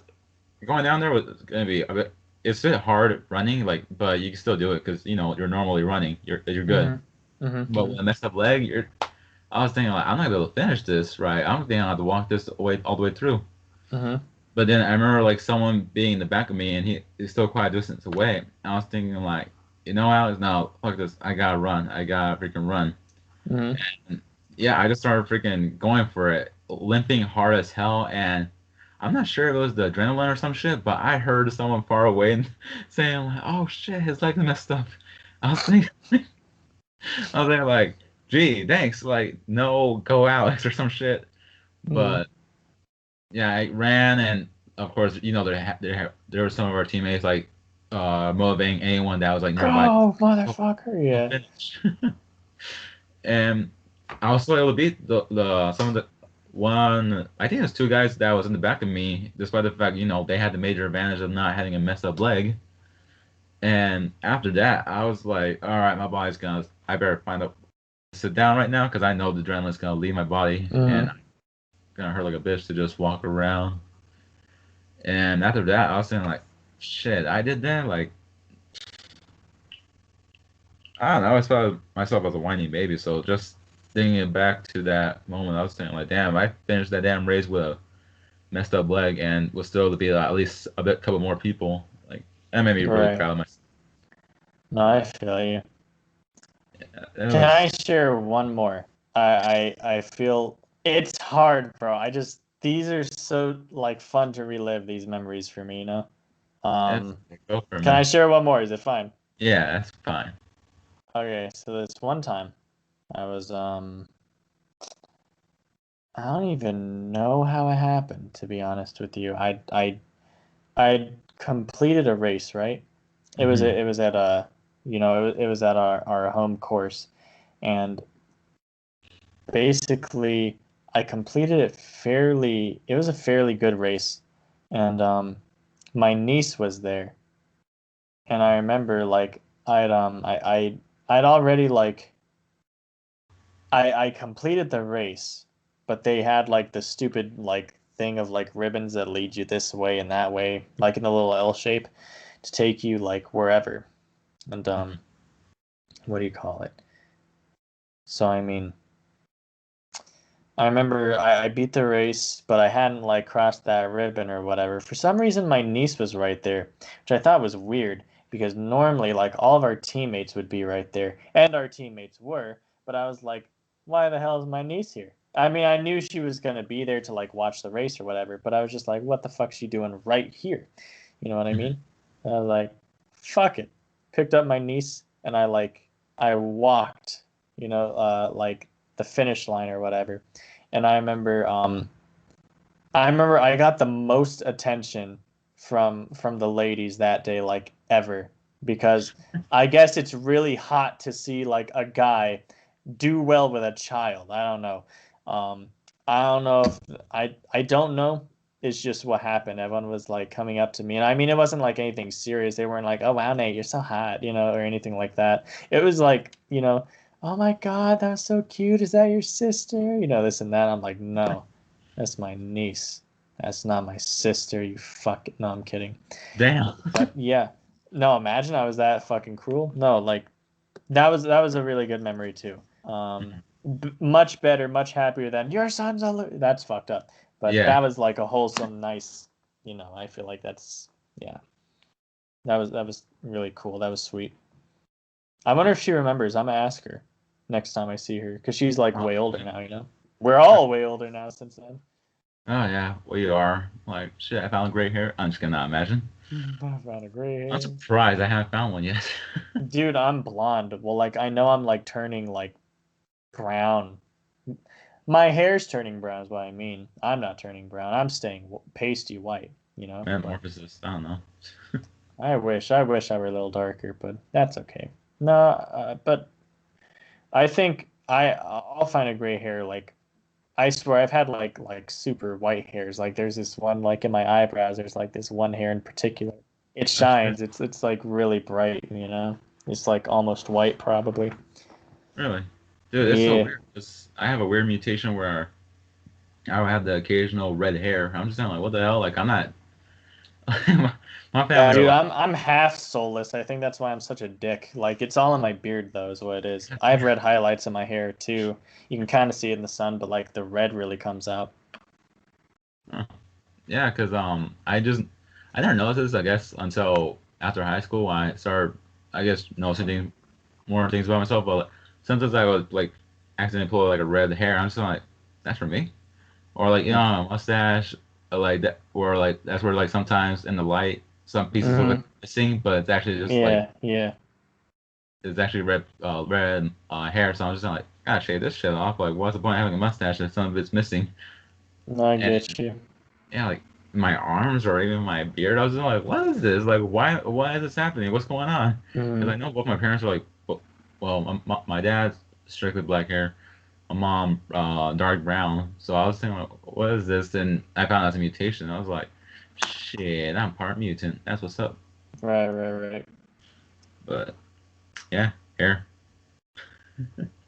going down there was gonna be a bit. It's a bit hard running, like, but you can still do it because you're normally running. You're good. Mhm. Mhm. But with Mhm. a messed up leg, you're. I was thinking like I'm not gonna be able to finish this, right? I'm thinking I have to walk this way all the way through. Mhm. But then I remember like someone being in the back of me, and he's still quite a distance away. And I was thinking like, Alex, no, fuck this. I gotta run. I gotta freaking run. Mhm. And yeah, I just started freaking going for it, limping hard as hell. And I'm not sure if it was the adrenaline or some shit, but I heard someone far away saying like, "Oh shit, his leg messed up." I was thinking, I was there like, "Gee, thanks." Like, no, go Alex or some shit. Mhm. But yeah, I ran, and of course, there were some of our teammates like motivating anyone that was like nearby. Go, Go, motherfucker! go Yeah. finish. And I was able to beat the some of the one. I think there's two guys that was in the back of me, despite the fact they had the major advantage of not having a messed up leg. And after that, I was like, all right, my body's gonna. I better find a sit down right now because I know the adrenaline's gonna leave my body. And Mhm. gonna hurt like a bitch to just walk around. And after that, I was saying like, shit, I did that. Like, I don't know. I always felt myself as a whiny baby. So just thinking back to that moment, I was saying like, damn, I finished that damn race with a messed up leg and was still to be like, at least a bit, couple more people. Like that made me really Right. proud of myself. No, I feel you. It Can was I share one more? I feel it's hard, bro. I just these are so like fun to relive these memories for me, you know? it's Um, go for it, can I man. share one more? Is it fine? Yeah, that's fine. Okay, so this one time I was I don't even know how it happened, to be honest with you. I completed a race, right? Hmm. It was at a it was at our home course, and basically I completed it fairly. It was a fairly good race, and my niece was there, and I remember like I'd already like I completed the race, but they had like the stupid like thing of like ribbons that lead you this way and that way, like in a little L shape, to take you like wherever. And what do you call it? So I mean, I remember I beat the race, but I hadn't like crossed that ribbon or whatever. For some reason, my niece was right there, which I thought was weird because normally like all of our teammates would be right there, and our teammates were. But I was like, why the hell is my niece here? I mean, I knew she was gonna be there to like watch the race or whatever, but I was just like, what the fuck's she doing right here? You know what I mean? And I was like, fuck it. Picked up my niece and I walked, like the finish line or whatever. And I remember I got the most attention from the ladies that day, like ever, because I guess it's really hot to see like a guy do well with a child. I don't know. Um, I don't know if I don't know. It's just what happened. Everyone was like coming up to me, and I mean, it wasn't like anything serious. They weren't like, "Oh wow, Nate, you're so hot," or anything like that. It was like, "Oh my God, that was so cute. Is that your sister?" This and that. I'm like, no, that's my niece. That's not my sister. You fuck. No, I'm kidding. Damn. But yeah, no. Imagine I was that fucking cruel. No, like that was a really good memory too. Much better, much happier than your son's a. That's fucked up. But Yeah. that was like a wholesome, nice. I feel like that's yeah. That was really cool. That was sweet. I wonder if she remembers. I'm gonna ask her next time I see her because she's like way older Probably. now. We're all way older now since then. Oh yeah, we are. Like shit, I found gray hair. I'm just gonna imagine. I found a gray I'm hair. surprised I haven't found one yet. Dude, I'm blonde. Well, like I know I'm like turning like brown. My hair's turning brown is what I mean. I'm not turning brown. I'm staying pasty white. But Metamorphosis. I don't know. I wish I were a little darker, but that's okay. No, but I think I'll find a gray hair. Like I swear, I've had like super white hairs. Like there's this one like in my eyebrows. There's like this one hair in particular. It That's crazy. shines. It's like really bright. It's like almost white probably. Really, dude, it's so Yeah. weird. I have a weird mutation where I would have the occasional red hair. I'm just saying, like, what the hell? Like, I'm not. my Yeah, family are dude, like, I'm half soulless. I think that's why I'm such a dick. Like it's all in my beard though, is what it is. that's I have weird. red highlights in my hair too. You can kind of see it in the sun, but like the red really comes out. Huh. Yeah, because I never noticed this. I guess until after high school, when I started, I guess noticing more things about myself. But sometimes I would like accidentally pull like a red hair. I'm just like, that's for me. Or like a mustache, like that, or like that's where like sometimes in the light some pieces look like Mm-hmm. missing, but it's actually just like Yeah, yeah. it's actually red hair. So I'm just like, gotta shave this shit off. Like, what's the point of having a mustache if some of it's missing? No, I And get you. yeah, like my arms or even my beard, I was just like, what is this? Like, why is this happening? What's going on? Because Mm. I know both my parents are like, well, my dad's strictly black hair. My mom, dark brown. So I was thinking, like, what is this? And I found out it's a mutation. I was like, shit, I'm part mutant. That's what's up. Right, right, right. But yeah, hair.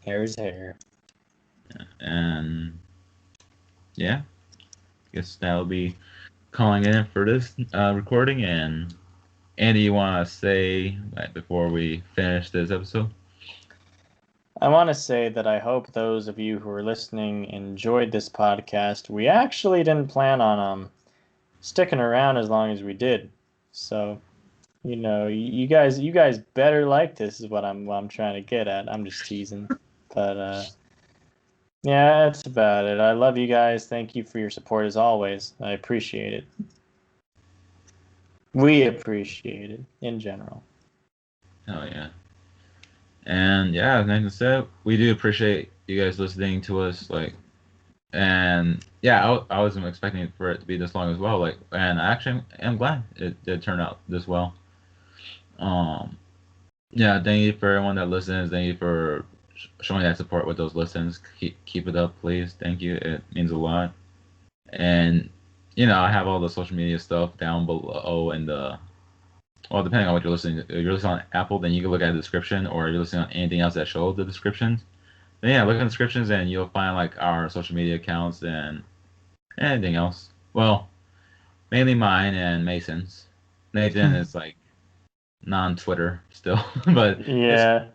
Hair is hair. And yeah. guess that'll be calling in for this recording. And Andy, you want to say before we finish this episode? I want to say that I hope those of you who are listening enjoyed this podcast. We actually didn't plan on sticking around as long as we did, so you guys better like this is what I'm trying to get at. I'm just teasing, but yeah, that's about it. I love you guys. Thank you for your support as always. I appreciate it. We appreciate it in general. Oh yeah. And yeah, like I said, we do appreciate you guys listening to us. And yeah, I wasn't expecting for it to be this long as well. And I actually am glad it did turn out this well. Um, yeah, thank you for everyone that listens. Thank you for showing that support with those listens. Keep it up, please. Thank you. It means a lot. And I have all the social media stuff down below in the well, depending on what you're listening. If you're listening on Apple, then you can look at the description, or if you're listening on anything else that shows the descriptions. Then yeah, look at the descriptions, and you'll find our social media accounts and anything else. Well, mainly mine and Mason's. Nathan is non-Twitter still, but it's Yeah.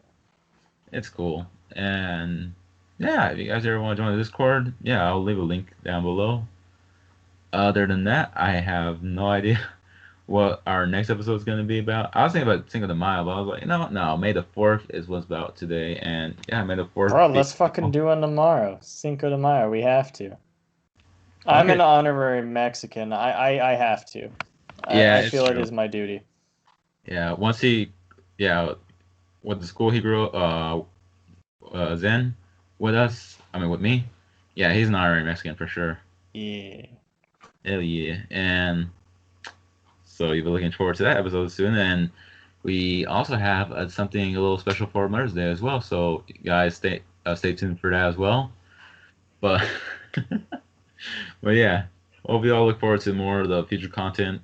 it's cool. And yeah, if you guys ever want to join the Discord, yeah, I'll leave a link down below. Other than that, I have no idea what our next episode is going to be about. I was thinking about Cinco de Mayo, but I was like, no, May the 4th is what's about today. And yeah, May the 4th Bro, be. let's fucking do one tomorrow. Cinco de Mayo. We have to. I'm Okay. an honorary Mexican. I have to. Yeah, I it's feel it true. is my duty. Yeah, yeah, with the school he grew Zen with us, I mean, with me, yeah, he's an honorary Mexican for sure. Yeah. Hell yeah. And so you'll be looking forward to that episode soon. And we also have something a little special for Mother's Day as well. So you guys stay tuned for that as well. But but yeah, hope you all look forward to more of the future content.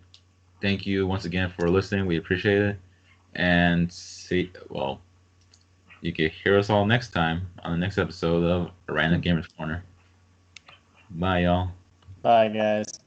Thank you once again for listening. We appreciate it. And you can hear us all next time on the next episode of Random Gamers Corner. Bye, y'all. Bye, guys.